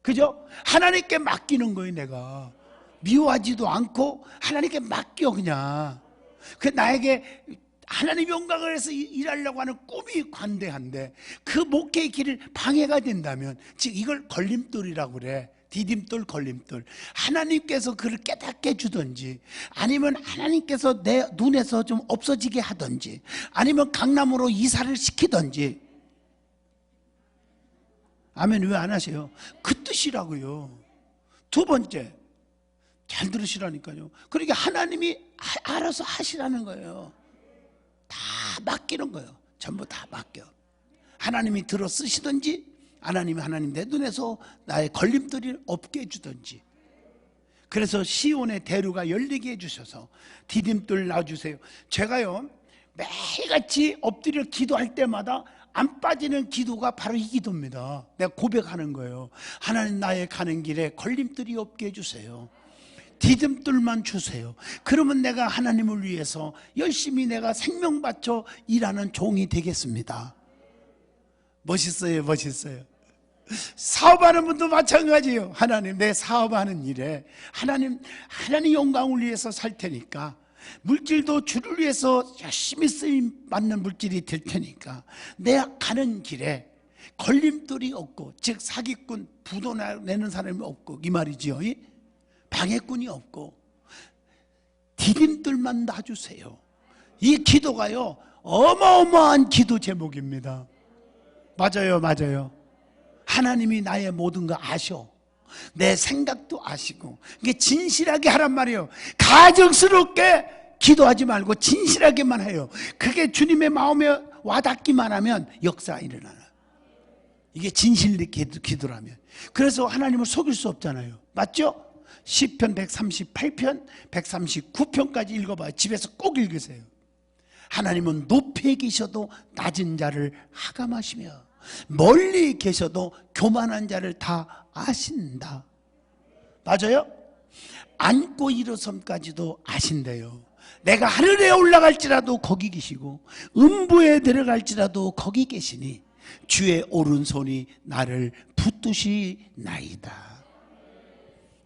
그죠? 하나님께 맡기는 거예요 내가. 미워하지도 않고 하나님께 맡겨 그냥. 그 나에게 하나님 영광을 해서 일하려고 하는 꿈이 관대한데 그 목회의 길을 방해가 된다면, 즉 이걸 걸림돌이라고 그래. 디딤돌, 걸림돌. 하나님께서 그를 깨닫게 해주든지, 아니면 하나님께서 내 눈에서 좀 없어지게 하든지, 아니면 강남으로 이사를 시키든지. 아멘. 왜 안 하세요? 그 뜻이라고요. 두 번째, 잘 들으시라니까요. 그러니까 하나님이 알아서 하시라는 거예요. 다 맡기는 거예요. 전부 다 맡겨. 하나님이 들어 쓰시든지, 하나님 내 눈에서 나의 걸림돌이 없게 해주든지. 그래서 시온의 대루가 열리게 해주셔서 디딤돌 놔주세요. 제가요 매일같이 엎드려 기도할 때마다 안 빠지는 기도가 바로 이 기도입니다. 내가 고백하는 거예요. 하나님, 나의 가는 길에 걸림돌이 없게 해주세요. 디딤돌만 주세요. 그러면 내가 하나님을 위해서 열심히 내가 생명 바쳐 일하는 종이 되겠습니다. 멋있어요, 멋있어요. 사업하는 분도 마찬가지예요. 하나님, 내 사업하는 일에 하나님 영광을 위해서 살 테니까, 물질도 주를 위해서 열심히 쓰임 받는 물질이 될 테니까 내가 가는 길에 걸림돌이 없고, 즉 사기꾼, 부도 내는 사람이 없고, 이 말이지요. 방해꾼이 없고 디딤돌만 놔주세요. 이 기도가요 어마어마한 기도 제목입니다. 맞아요, 맞아요. 하나님이 나의 모든 거 아셔. 내 생각도 아시고. 이게 진실하게 하란 말이에요. 가증스럽게 기도하지 말고 진실하게만 해요. 그게 주님의 마음에 와닿기만 하면 역사가 일어나요. 이게 진실의 기도라면. 그래서 하나님을 속일 수 없잖아요. 맞죠? 시편 138편, 139편까지 읽어봐요. 집에서 꼭 읽으세요. 하나님은 높이 계셔도 낮은 자를 하감하시며 멀리 계셔도 교만한 자를 다 아신다. 맞아요? 앉고 일어섬까지도 아신대요. 내가 하늘에 올라갈지라도 거기 계시고 음부에 들어갈지라도 거기 계시니 주의 오른손이 나를 붙드시나이다.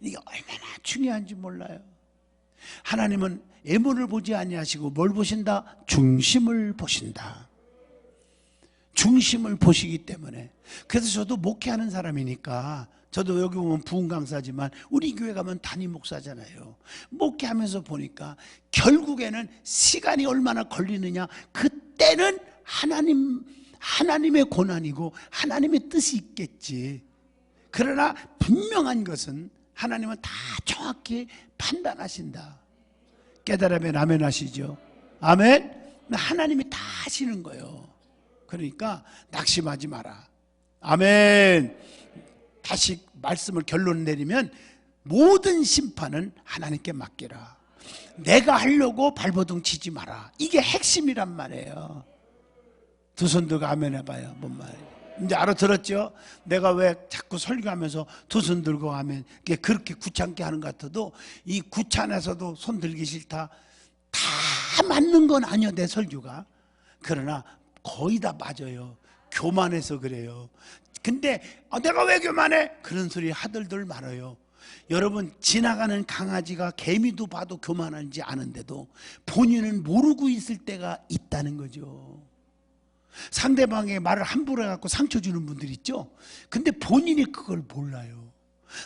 이게 얼마나 중요한지 몰라요. 하나님은 애물을 보지 아니하시고 뭘 보신다? 중심을 보신다. 중심을 보시기 때문에. 그래서 저도 목회하는 사람이니까, 저도 여기 보면 부흥 강사지만 우리 교회 가면 담임 목사잖아요. 목회하면서 보니까 결국에는 시간이 얼마나 걸리느냐, 그때는 하나님의 고난이고 하나님의 뜻이 있겠지. 그러나 분명한 것은 하나님은 다 정확히 판단하신다. 깨달으면 아멘 하시죠. 아멘. 하나님이 다 하시는 거예요. 그러니까 낙심하지 마라. 아멘. 다시 말씀을 결론 내리면 모든 심판은 하나님께 맡기라. 내가 하려고 발버둥 치지 마라. 이게 핵심이란 말이에요. 두 손 들고 아멘 해봐요. 뭔 말이에요? 이제 알아들었죠? 내가 왜 자꾸 설교하면서 두 손 들고 하면 그렇게 귀찮게 하는 것 같아도, 이 귀찮아서도 손 들기 싫다, 다 맞는 건 아니야 내 설교가. 그러나 거의 다 맞아요. 교만해서 그래요. 근데 내가 왜 교만해? 그런 소리 하들들 말아요. 여러분, 지나가는 강아지가 개미도 봐도 교만한지 아는데도 본인은 모르고 있을 때가 있다는 거죠. 상대방의 말을 함부로 해갖고 상처 주는 분들 있죠. 근데 본인이 그걸 몰라요.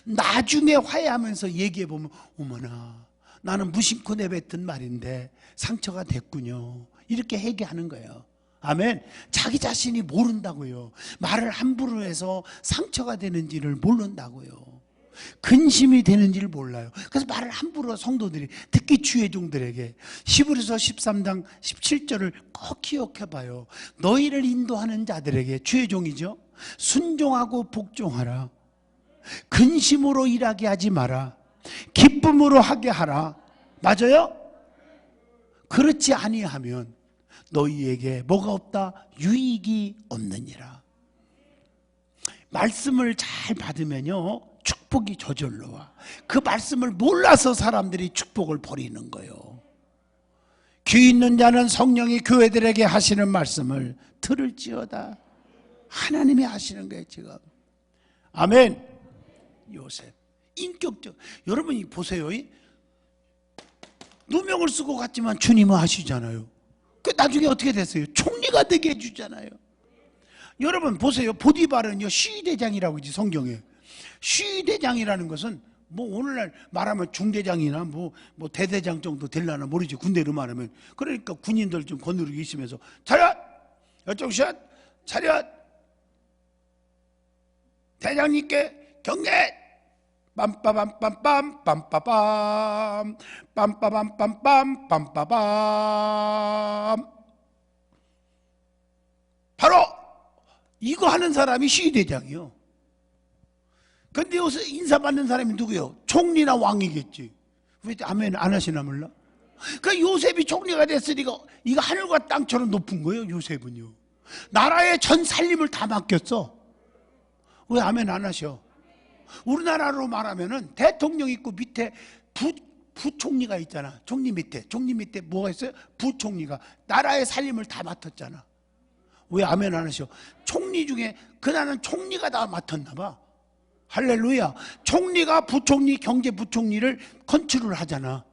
나중에 화해하면서 얘기해보면, 어머나 나는 무심코 내뱉은 말인데 상처가 됐군요, 이렇게 얘기하는 거예요. 아멘. 자기 자신이 모른다고요. 말을 함부로 해서 상처가 되는지를 모른다고요. 근심이 되는지를 몰라요. 그래서 말을 함부로 성도들이, 특히 주의 종들에게, 히브리서 13장 17절을 꼭 기억해 봐요. 너희를 인도하는 자들에게, 주의 종이죠, 순종하고 복종하라. 근심으로 일하게 하지 마라. 기쁨으로 하게 하라. 맞아요? 그렇지 아니하면 너희에게 뭐가 없다? 유익이 없느니라. 말씀을 잘 받으면요 축복이 저절로 와. 그 말씀을 몰라서 사람들이 축복을 버리는 거예요. 귀 있는 자는 성령이 교회들에게 하시는 말씀을 들을지어다. 하나님이 하시는 거예요 지금. 아멘. 요셉 인격적. 여러분이 보세요. 누명을 쓰고 갔지만 주님은 아시잖아요. 그 나중에 어떻게 됐어요? 총리가 되게 해주잖아요. 여러분 보세요. 보디발은요 시위대장이라고 있지 성경에. 시위대장이라는 것은 뭐 오늘날 말하면 중대장이나 뭐 대대장 정도 되려나 모르지, 군대로 말하면. 그러니까 군인들 좀 거느리고 있으면서 차렷! 이쪽 샷! 차렷! 대장님께 경례! 빰빠밤빰빰 빰빠밤 빰빠밤빰빰 빰빠밤. 바로 이거 하는 사람이 시위대장이요. 근데 요새 인사받는 사람이 누구요? 총리나 왕이겠지. 왜 아멘 안 하시나 몰라? 그 요셉이 총리가 됐으니까 이거 하늘과 땅처럼 높은 거예요. 요셉은요 나라의 전 살림을 다 맡겼어. 왜 아멘 안 하셔? 우리나라로 말하면은 대통령 있고 밑에 부총리가 있잖아. 총리 밑에 뭐가 있어요? 부총리가 나라의 살림을 다 맡았잖아. 왜 아멘 안 하셔? 총리 중에 그나는 총리가 다 맡았나 봐. 할렐루야. 총리가 부총리, 경제부총리를 컨트롤 하잖아.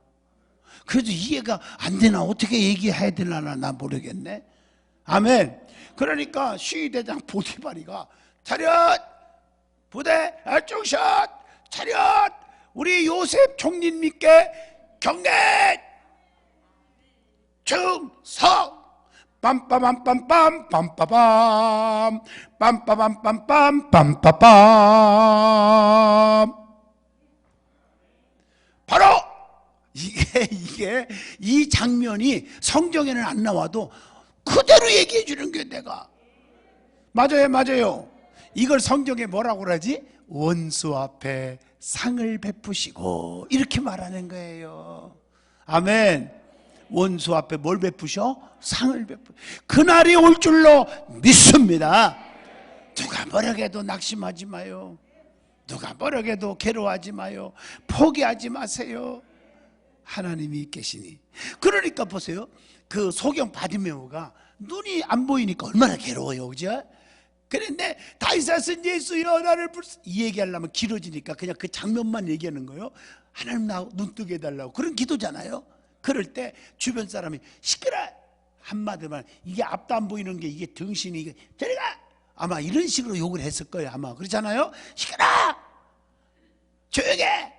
그래도 이해가 안 되나? 어떻게 얘기해야 되나 나 모르겠네. 아멘. 그러니까 시위대장 보디발이가 차렷! 부대 알쪽샷! 차렷! 우리 요셉 총리님께 경례! 충성! 빰빠밤빰빰 빰빠밤 빰빠밤빰빰 빰빠밤. 바로 이게 이 장면이 성경에는 안 나와도 그대로 얘기해 주는 게 내가. 맞아요. 이걸 성경에 뭐라고 그러지? 원수 앞에 상을 베푸시고 이렇게 말하는 거예요. 아멘. 원수 앞에 뭘 베푸셔? 상을 베푸. 그날이 올 줄로 믿습니다. 누가 뭐라 해도 낙심하지 마요. 누가 뭐라 해도 괴로워하지 마요. 포기하지 마세요. 하나님이 계시니. 그러니까 보세요. 그 소경 바디메오가 눈이 안 보이니까 얼마나 괴로워요, 그죠? 그런데 다윗은 예수여 나를 이 얘기하려면 길어지니까 그냥 그 장면만 얘기하는 거예요. 하나님 나 눈 뜨게 해달라고. 그런 기도잖아요. 그럴 때 주변 사람이 시끄러! 한마디만 이게 앞도 안 보이는 게 이게 등신이 이게 저리 가! 아마 이런 식으로 욕을 했을 거예요. 아마 그렇잖아요. 시끄러! 조용해!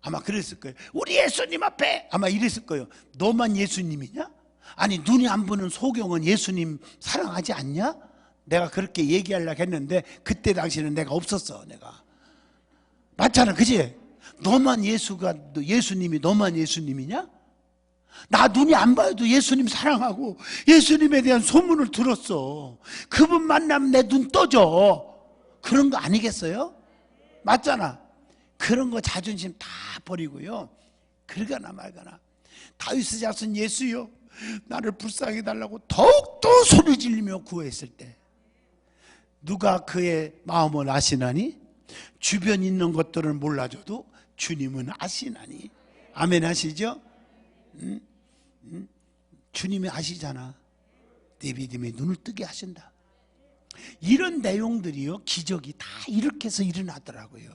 아마 그랬을 거예요. 우리 예수님 앞에 아마 이랬을 거예요. 너만 예수님이냐? 아니 눈이 안 보는 소경은 예수님 사랑하지 않냐? 내가 그렇게 얘기하려고 했는데 그때 당시에는 내가 없었어. 내가 맞잖아, 그지? 너만 예수님이 너만 예수님이냐? 나 눈이 안 봐도 예수님 사랑하고 예수님에 대한 소문을 들었어. 그분 만나면 내 눈 떠져. 그런 거 아니겠어요? 맞잖아. 그런 거 자존심 다 버리고요. 그러거나 말거나 다윗의 자손 예수여 나를 불쌍히 해달라고 더욱더 소리 지르며 구했을 때 누가 그의 마음을 아시나니? 주변 있는 것들을 몰라줘도 주님은 아시나니. 아멘 하시죠? 주님이 아시잖아. 내 믿음에 눈을 뜨게 하신다. 이런 내용들이요 기적이 다 이렇게 해서 일어나더라고요.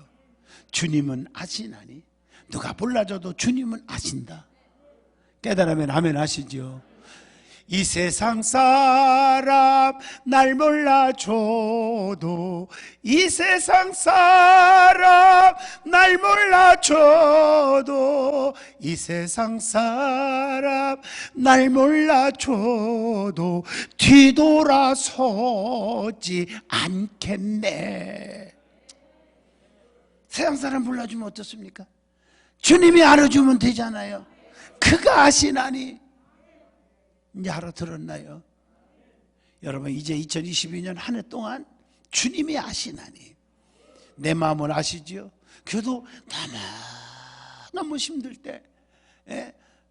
주님은 아시나니. 누가 몰라줘도 주님은 아신다. 깨달으면 아멘 하시죠? 이 세상 사람 날 몰라줘도 이 세상 사람 날 몰라줘도 이 세상 사람 날 몰라줘도 뒤돌아서지 않겠네. 세상 사람 몰라주면 어떻습니까? 주님이 알아주면 되잖아요. 그가 아시나니. 이제 알아들었나요? 여러분 이제 2022년 한 해 동안 주님이 아시나니. 내 마음을 아시죠? 그래도 너무 힘들 때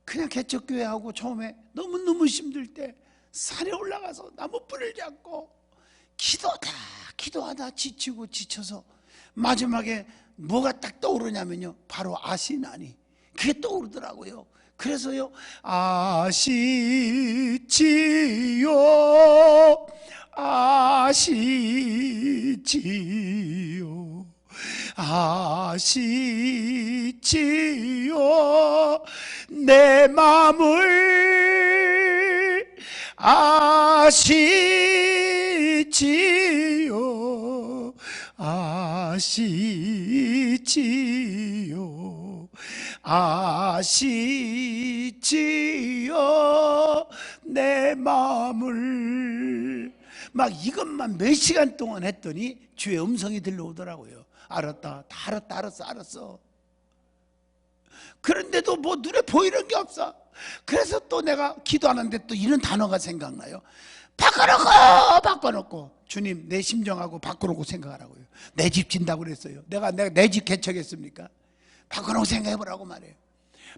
그냥 개척교회하고 처음에 너무너무 힘들 때 산에 올라가서 나무뿔을 잡고 기도하다 지치고 지쳐서 마지막에 뭐가 딱 떠오르냐면요 바로 아시나니. 그게 떠오르더라고요. 그래서요 아시지요 아시지요 내 마음을 아시지요. 아시지요. 아시지요. 내 마음을. 막 이것만 몇 시간 동안 했더니 주의 음성이 들려오더라고요. 알았다, 다 알았다, 알았어. 그런데도 뭐 눈에 보이는 게 없어. 그래서 또 내가 기도하는데 또 이런 단어가 생각나요. 바꿔놓고 주님 내 심정하고 바꿔놓고 생각하라고요. 내 집 진다고 그랬어요. 내가 내 집 개척했습니까? 바꿔놓고 생각해보라고 말해요.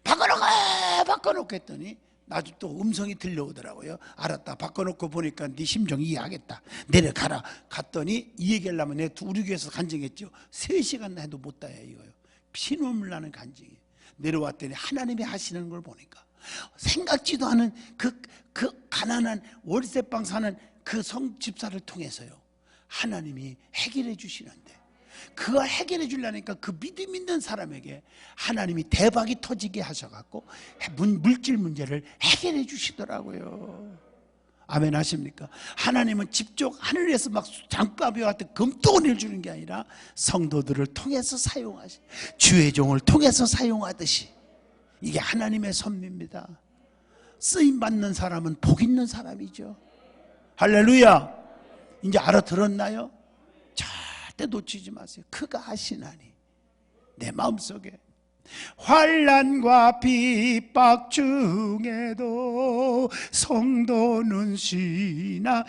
바꿔놓고 했더니 나도 또 음성이 들려오더라고요. 알았다, 바꿔놓고 보니까 네 심정 이해하겠다, 내려가라. 갔더니 이 얘기를 하면 내가 우리 교회에서 간증했죠. 3시간 해도 못 다해 이거요. 피눈물 나는 간증이. 내려왔더니 하나님이 하시는 걸 보니까 생각지도 않은 그 가난한 월세방 사는 그 성집사를 통해서요, 하나님이 해결해 주시는데, 그걸 해결해 주려니까 그 믿음 있는 사람에게 하나님이 대박이 터지게 하셔갖고 물질 문제를 해결해 주시더라고요. 아멘 하십니까? 하나님은 직접 하늘에서 막 장바위와 같은 금덩어리를 주는 게 아니라 성도들을 통해서 사용하시, 주의 종을 통해서 사용하듯이, 이게 하나님의 섭리입니다. 쓰임받는 사람은 복 있는 사람이죠. 할렐루야. 이제 알아들었나요? 절대 놓치지 마세요. 그가 하시나니 내 마음속에 환난과 핍박 중에도 성도는 쉬나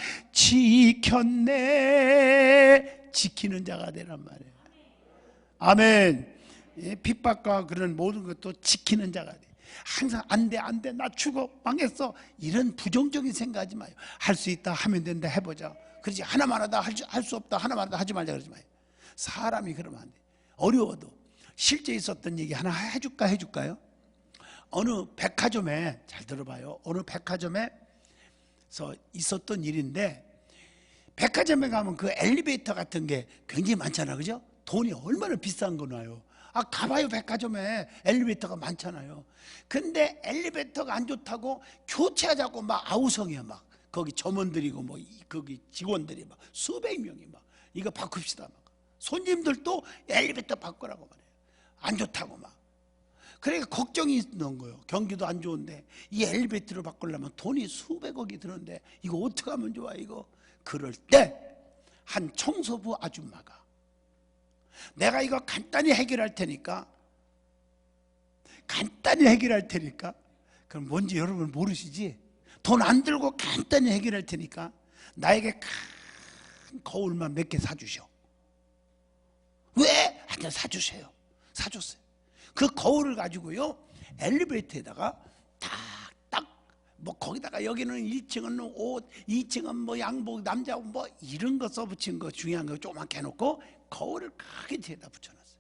지켰네. 지키는 자가 되란 말이에요. 아멘. 핍박과 그런 모든 것도 지키는 자가 돼. 항상 안 돼, 나 죽어, 망했어, 이런 부정적인 생각하지 마요. 할 수 있다, 하면 된다, 해보자. 그렇지, 하나만 하다 할 수 없다, 하나만 하다 하지 말자 그러지 마요. 사람이 그러면 안 돼. 어려워도. 실제 있었던 얘기 하나 해줄까요? 어느 백화점에, 잘 들어봐요, 어느 백화점에서 있었던 일인데, 백화점에 가면 그 엘리베이터 같은 게 굉장히 많잖아, 그죠? 돈이 얼마나 비싼 거나요? 가봐요. 백화점에 엘리베이터가 많잖아요. 근데 엘리베이터가 안 좋다고 교체하자고 막 아우성이야. 막 거기 점원들이고 뭐 거기 직원들이 막 수백 명이 막 이거 바꿉시다. 막 손님들도 엘리베이터 바꾸라고 말해요. 안 좋다고 막. 그러니까 걱정이 있는 거예요. 경기도 안 좋은데 이 엘리베이터를 바꾸려면 돈이 수백억이 드는데 이거 어떻게 하면 좋아 이거. 그럴 때 한 청소부 아줌마가, 내가 이거 간단히 해결할 테니까, 그럼 뭔지 여러분 모르시지? 돈 안 들고 간단히 해결할 테니까 나에게 큰 거울만 몇 개 사주셔. 왜? 하여튼 사주세요. 사줬어요. 그 거울을 가지고요, 엘리베이터에다가 딱딱 뭐 거기다가 여기는 1층은 옷, 2층은 뭐 양복, 남자 뭐 이런 거 써붙인 거 중요한 거 조그맣게 해놓고 거울을 크게 뒤에다 붙여놨어요.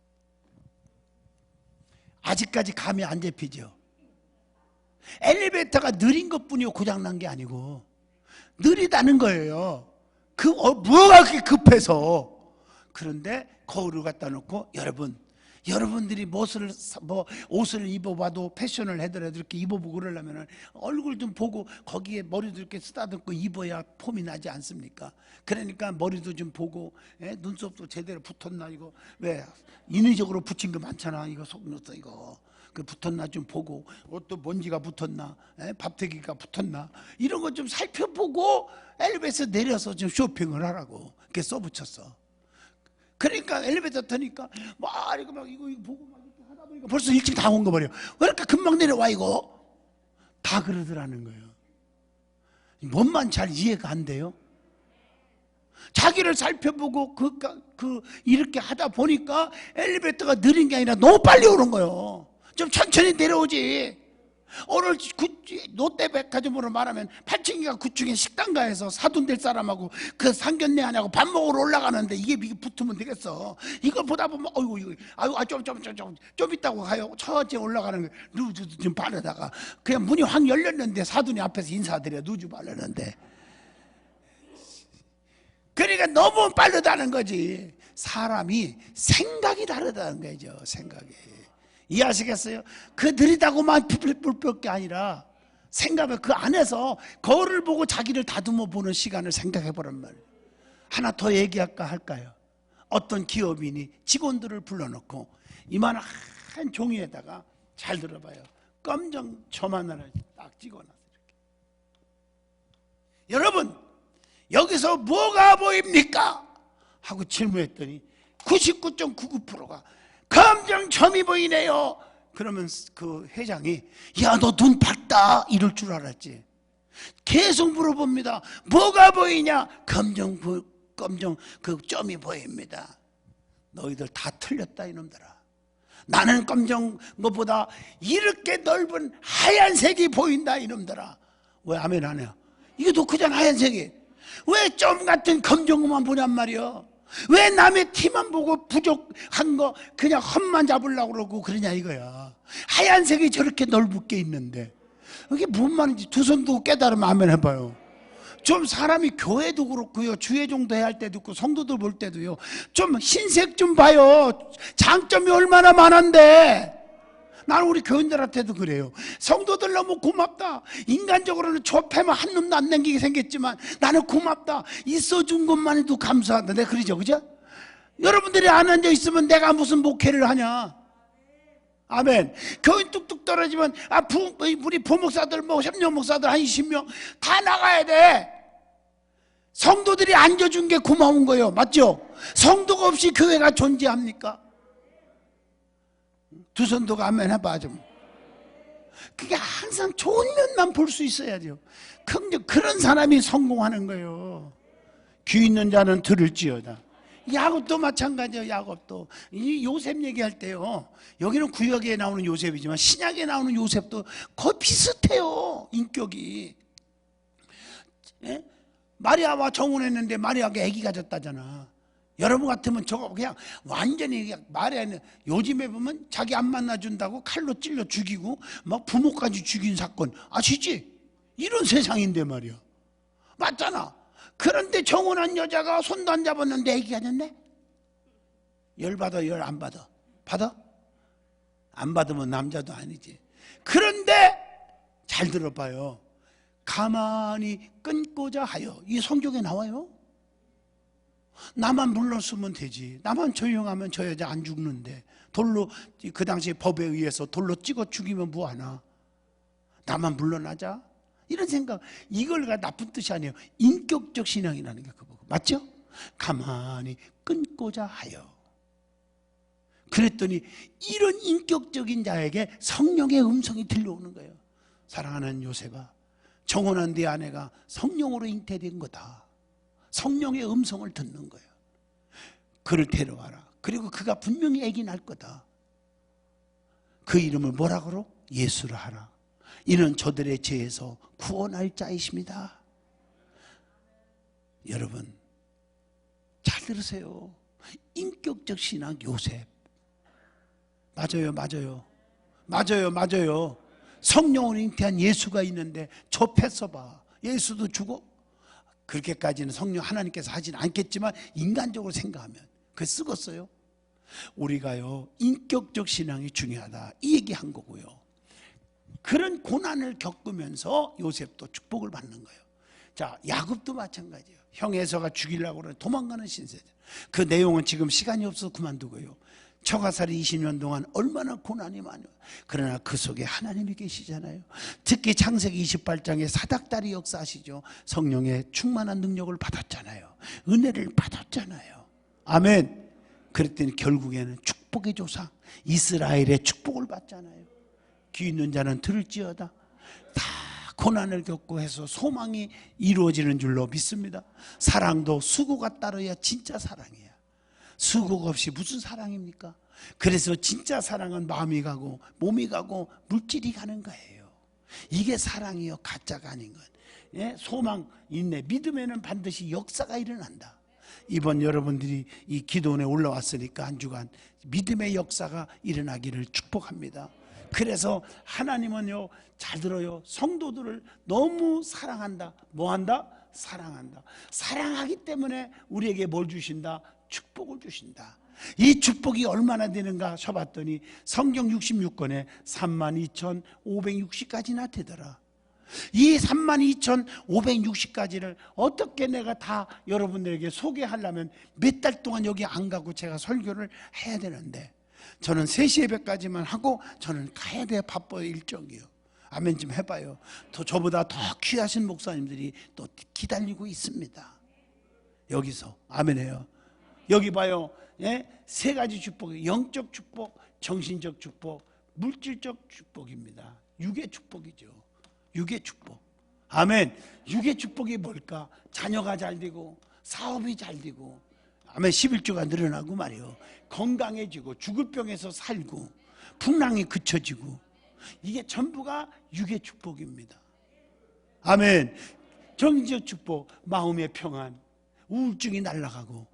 아직까지 감이 안 잡히죠? 엘리베이터가 느린 것뿐이요, 고장난 게 아니고 느리다는 거예요. 뭐가 그렇게 급해서. 그런데 거울을 갖다 놓고, 여러분들이 옷을 입어봐도, 패션을 해더라도 이렇게 입어보고 그러려면 얼굴 좀 보고 거기에 머리도 이렇게 쓰다듬고 입어야 폼이 나지 않습니까? 그러니까 머리도 좀 보고, 눈썹도 제대로 붙었나, 이거 왜 인위적으로 붙인 거 많잖아, 이거 속눈썹 이거 그 붙었나 좀 보고, 옷도 먼지가 붙었나, 밥태기가 붙었나, 이런 거 좀 살펴보고 엘리베이터 내려서 좀 쇼핑을 하라고 그렇게 써붙였어. 그러니까 엘리베이터 타니까 막 이거 보고 막 이렇게 하다 보니까 벌써 1층 다 온 거 버려. 왜 이렇게 금방 내려와 이거? 다 그러더라는 거예요. 뭔만 잘 이해가 안 돼요? 자기를 살펴보고 이렇게 하다 보니까 엘리베이터가 느린 게 아니라 너무 빨리 오는 거예요. 좀 천천히 내려오지. 오늘 롯데백화점으로 말하면 8층인가 9층에 식당가에서 사돈될 사람하고 그 상견례 하냐고 밥 먹으러 올라가는데 이게 붙으면 되겠어. 이걸 보다 보면 좀 있다고 가요. 천천히 올라가는 거 누주 좀 바르다가 그냥 문이 확 열렸는데 사돈이 앞에서 인사드려 누주 바르는데. 그러니까 너무 빠르다는 거지. 사람이 생각이 다르다는 거죠. 생각이. 이해하시겠어요? 그 느리다고만 뿔뿔 게 아니라 생각해 그 안에서 거울을 보고 자기를 다듬어 보는 시간을 생각해 보란 말이에요. 하나 더 얘기할까 할까요? 어떤 기업인이 직원들을 불러놓고 이만한 종이에다가, 잘 들어봐요, 검정 점 하나를 딱 찍어놨어요. 여러분, 여기서 뭐가 보입니까? 하고 질문했더니 99.99%가 검정 점이 보이네요. 그러면 그 회장이 야, 너 눈 밝다 이럴 줄 알았지. 계속 물어봅니다. 뭐가 보이냐? 검정 그 점이 보입니다. 너희들 다 틀렸다 이놈들아. 나는 검정 것보다 이렇게 넓은 하얀색이 보인다 이놈들아. 왜 아멘 안 해요? 이게 더 크잖아 하얀색이. 왜 점 같은 검정 것만 보냔 말이야. 왜 남의 티만 보고 부족한 거 그냥 헛만 잡으려고 그러고 그러냐 이거야. 하얀색이 저렇게 넓게 있는데 이게 뭔 말인지 두 손 두고 깨달으면 아멘 해봐요. 좀 사람이 교회도 그렇고요, 주회 정도 해야 할 때도 있고 성도들 볼 때도요, 좀 흰색 좀 봐요. 장점이 얼마나 많은데. 나는 우리 교인들한테도 그래요. 성도들 너무 고맙다. 인간적으로는 좁혀면 한 놈도 안 남기게 생겼지만 나는 고맙다. 있어준 것만 해도 감사하다. 내가 그러죠, 그죠? 여러분들이 안 앉아 있으면 내가 무슨 목회를 하냐. 아멘. 교인 뚝뚝 떨어지면 우리 부목사들 협력 목사들 한 20명 다 나가야 돼. 성도들이 앉아준 게 고마운 거예요. 맞죠? 성도가 없이 교회가 존재합니까? 두 손도가 아멘 해봐 좀. 그게 항상 좋은 면만 볼 수 있어야죠. 그런 사람이 성공하는 거예요. 귀 있는 자는 들을지어다. 야곱도 마찬가지예요. 야곱도 이 요셉 얘기할 때요, 여기는 구약에 나오는 요셉이지만 신약에 나오는 요셉도 거의 비슷해요. 인격이. 예? 마리아와 정혼했는데 마리아가 아기 가졌다잖아. 여러분 같으면 저거 그냥 완전히 그냥 마리아는 요즘에 보면 자기 안 만나준다고 칼로 찔러 죽이고 막 부모까지 죽인 사건 아시지? 이런 세상인데 말이야. 맞잖아. 그런데 정혼한 여자가 손도 안 잡았는데 애기가 됐네? 열 받아, 열 안 받아? 받아? 안 받으면 남자도 아니지. 그런데 잘 들어봐요. 가만히 끊고자 하여. 이 성경에 나와요. 나만 물러서면 되지. 나만 조용하면 저 여자 안 죽는데. 돌로, 그 당시 법에 의해서 돌로 찍어 죽이면 뭐하나. 나만 물러나자. 이런 생각, 이걸 나쁜 뜻이 아니에요. 인격적 신앙이라는 게 그거고. 맞죠? 가만히 끊고자 하여. 그랬더니 이런 인격적인 자에게 성령의 음성이 들려오는 거예요. 사랑하는 요셉아, 정혼한 네 아내가 성령으로 잉태된 거다. 성령의 음성을 듣는 거예요. 그를 데려와라. 그리고 그가 분명히 아기 낳을 거다. 그 이름을 뭐라 그러? 예수라 하라. 이는 저들의 죄에서 구원할 자이십니다. 여러분 잘 들으세요. 인격적 신앙 요셉. 맞아요. 성령으로 잉태한 예수가 있는데 접해서 봐. 예수도 죽어? 그렇게까지는 성령 하나님께서 하진 않겠지만 인간적으로 생각하면 그게 쓰겄어요. 우리가요 인격적 신앙이 중요하다 이 얘기한 거고요. 그런 고난을 겪으면서 요셉도 축복을 받는 거예요. 자, 야곱도 마찬가지예요. 형 에서가 죽이려고 그러는 도망가는 신세대. 그 내용은 지금 시간이 없어서 그만두고요. 처가살이 20년 동안 얼마나 고난이 많아요. 그러나 그 속에 하나님이 계시잖아요. 특히 창세기 28장에 사닥다리 역사 아시죠? 성령의 충만한 능력을 받았잖아요. 은혜를 받았잖아요. 아멘. 그랬더니 결국에는 축복의 조상 이스라엘의 축복을 받잖아요. 귀 있는 자는 들을지어다. 다 고난을 겪고 해서 소망이 이루어지는 줄로 믿습니다. 사랑도 수고가 따라야 진짜 사랑이야. 수고가 없이 무슨 사랑입니까? 그래서 진짜 사랑은 마음이 가고 몸이 가고 물질이 가는 거예요. 이게 사랑이요, 가짜가 아닌 것. 예? 소망, 인내, 믿음에는 반드시 역사가 일어난다. 이번 여러분들이 이 기도원에 올라왔으니까 한 주간 믿음의 역사가 일어나기를 축복합니다. 그래서 하나님은요, 잘 들어요, 성도들을 너무 사랑한다. 뭐한다? 사랑한다. 사랑하기 때문에 우리에게 뭘 주신다? 축복을 주신다. 이 축복이 얼마나 되는가 쳐봤더니 성경 66권에 32,560까지나 되더라. 이 32,560가지를 어떻게 내가 다 여러분들에게 소개하려면 몇 달 동안 여기 안 가고 제가 설교를 해야 되는데, 저는 3시 예배까지만 하고 저는 가야 돼요. 바빠요. 일정이요. 아멘 좀 해봐요. 저보다 더 귀하신 목사님들이 또 기다리고 있습니다. 여기서 아멘해요. 여기 봐요. 예? 3가지 축복, 영적 축복, 정신적 축복, 물질적 축복입니다. 육의 축복이죠. 육의 축복. 아멘. 육의 축복이 뭘까? 자녀가 잘 되고 사업이 잘 되고, 아멘, 11조가 늘어나고 말이요, 건강해지고 죽을 병에서 살고 풍랑이 그쳐지고, 이게 전부가 육의 축복입니다. 아멘. 정신적 축복, 마음의 평안, 우울증이 날아가고.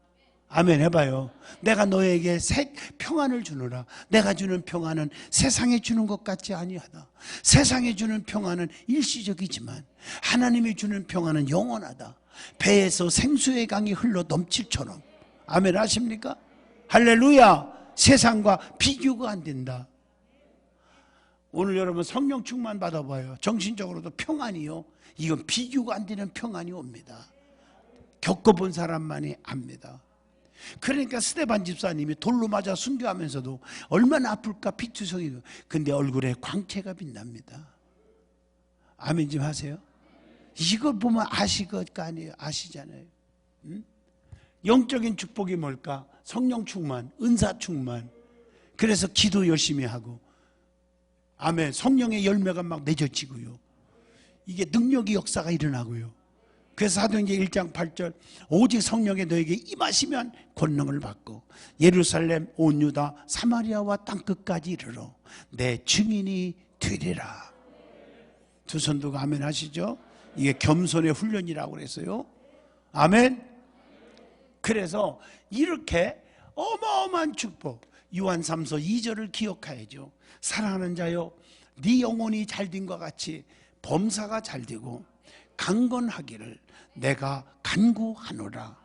아멘 해봐요. 내가 너에게 평안을 주노라. 내가 주는 평안은 세상에 주는 것 같지 아니하다. 세상에 주는 평안은 일시적이지만 하나님이 주는 평안은 영원하다. 배에서 생수의 강이 흘러 넘칠처럼. 아멘 하십니까? 할렐루야. 세상과 비교가 안 된다. 오늘 여러분 성령 충만 받아봐요. 정신적으로도 평안이요, 이건 비교가 안 되는 평안이 옵니다. 겪어본 사람만이 압니다. 그러니까 스데반 집사님이 돌로 맞아 순교하면서도 얼마나 아플까, 피투성이고, 근데 얼굴에 광채가 빛납니다. 아멘 좀 하세요. 이걸 보면 아실 거 아니에요. 아시잖아요. 응? 영적인 축복이 뭘까? 성령 충만, 은사 충만. 그래서 기도 열심히 하고, 아멘, 성령의 열매가 막 맺어지고요, 이게 능력의 역사가 일어나고요. 그래서 사도행전 1장 8절, 오직 성령이 너에게 임하시면 권능을 받고 예루살렘, 온 유다, 사마리아와 땅끝까지 이르러 내 증인이 되리라. 두 손 들고 아멘 하시죠. 이게 겸손의 훈련이라고 그랬어요. 아멘. 그래서 이렇게 어마어마한 축복, 요한 3서 2절을 기억해야죠. 사랑하는 자여, 네 영혼이 잘된 것 같이 범사가 잘되고 강건하기를 내가 간구하노라.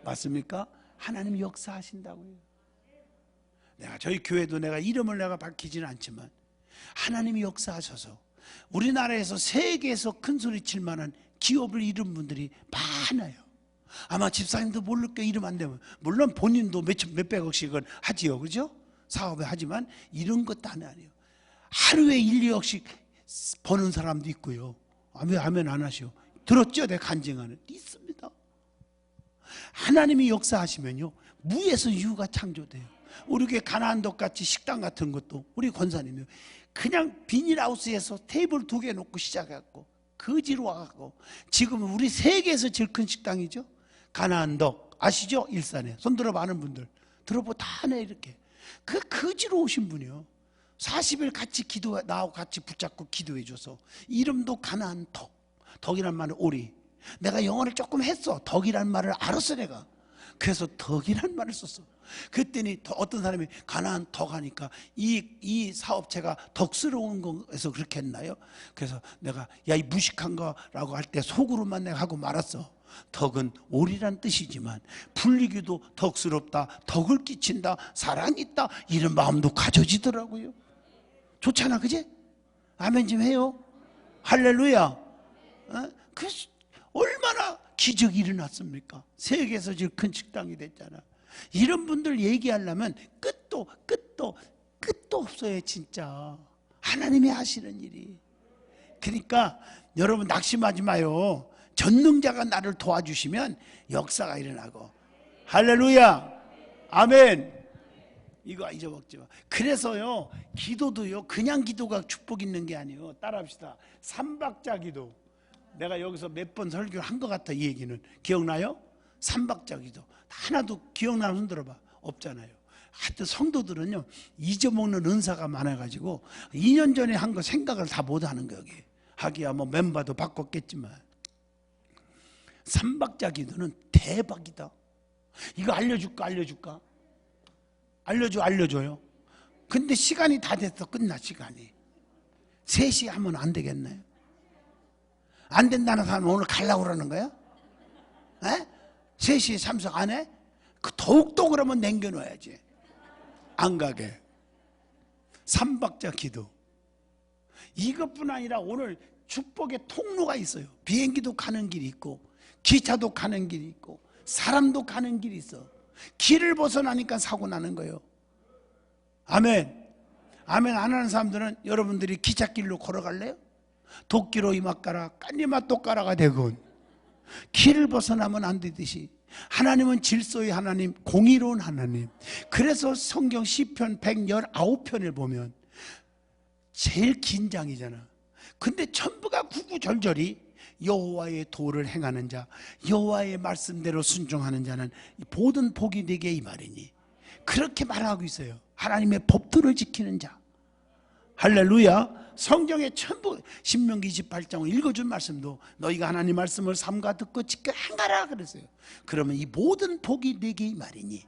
맞습니까? 하나님이 역사하신다고요. 내가 저희 교회도 내가 이름을 내가 밝히지는 않지만 하나님이 역사하셔서 우리나라에서 세계에서 큰 소리 칠 만한 기업을 이룬 분들이 많아요. 아마 집사님도 모를 게 이름 안 되면, 물론 본인도 몇백억씩은 하지요, 그죠? 사업에 하지만 이런 것도 아니에요. 하루에 1, 2억씩 버는 사람도 있고요. 아멘 안 하시오. 들었죠? 내가 간증하는 있습니다. 하나님이 역사하시면요, 무에서 유가 창조돼요. 우리 교회 가나안덕 같이 식당 같은 것도 우리 권사님이 그냥 비닐하우스에서 테이블 2개 놓고 시작했고 거지로 와갖고 지금은 우리 세계에서 제일 큰 식당이죠. 가나안덕 아시죠? 일산에 손 들어봐 아는 분들 들어보 다 하네. 이렇게 그 거지로 오신 분이요, 40일 같이 기도, 나하고 같이 붙잡고 기도해 줘서 이름도 가나안덕. 덕이란 말은 오리. 내가 영어를 조금 했어. 덕이란 말을 알았어 내가. 그래서 덕이란 말을 썼어. 그랬더니 어떤 사람이 가나안 덕 하니까 이 사업체가 덕스러운 거에서 그렇게 했나요? 그래서 내가 야, 이 무식한 거라고 할 때 속으로만 내가 하고 말았어. 덕은 오리란 뜻이지만 불리기도 덕스럽다, 덕을 끼친다, 사랑이 있다, 이런 마음도 가져지더라고요. 좋잖아, 그지? 아멘 좀 해요. 할렐루야. 그래서 얼마나 기적이 일어났습니까? 세계에서 제일 큰 식당이 됐잖아. 이런 분들 얘기하려면 끝도 없어요. 진짜 하나님이 하시는 일이. 그러니까 여러분 낙심하지 마요. 전능자가 나를 도와주시면 역사가 일어나고. 할렐루야. 아멘. 이거 잊어먹지 마. 그래서요, 기도도요, 그냥 기도가 축복 있는 게 아니에요. 따라합시다. 삼박자 기도. 내가 여기서 몇 번 설교를 한 것 같아. 이 얘기는 기억나요? 삼박자 기도. 하나도 기억나는 손 들어봐. 없잖아요. 하여튼 성도들은요, 잊어먹는 은사가 많아가지고 2년 전에 한 거 생각을 다 못하는 거예요. 여기 하기야 뭐 멤버도 바꿨겠지만 삼박자 기도는 대박이다. 이거 알려줄까? 알려줘요. 근데 시간이 다 됐어. 끝나. 시간이 3시 하면 안 되겠나요? 안 된다는 사람은 오늘 가려고 그러는 거야? 에? 3시에 참석 안 해? 더욱더 그러면 남겨놔야지. 안 가게. 삼박자 기도. 이것뿐 아니라 오늘 축복의 통로가 있어요. 비행기도 가는 길이 있고 기차도 가는 길이 있고 사람도 가는 길이 있어. 길을 벗어나니까 사고 나는 거예요. 아멘. 아멘 안 하는 사람들은 여러분들이 기찻길로 걸어갈래요? 도끼로 이맛 가라 깐이맛 또 가라가 되건 길을 벗어나면 안 되듯이 하나님은 질서의 하나님, 공의로운 하나님. 그래서 성경 시편 119편을 보면 제일 긴 장이잖아. 근데 전부가 구구절절이 여호와의 도를 행하는 자, 여호와의 말씀대로 순종하는 자는 모든 복이 되게 이 말이니 그렇게 말하고 있어요. 하나님의 법도를 지키는 자. 할렐루야. 성경의 전부 신명기 28장 읽어준 말씀도 너희가 하나님 말씀을 삼가 듣고 지켜 행하라 그랬어요. 그러면 이 모든 복이 내게 이 말이니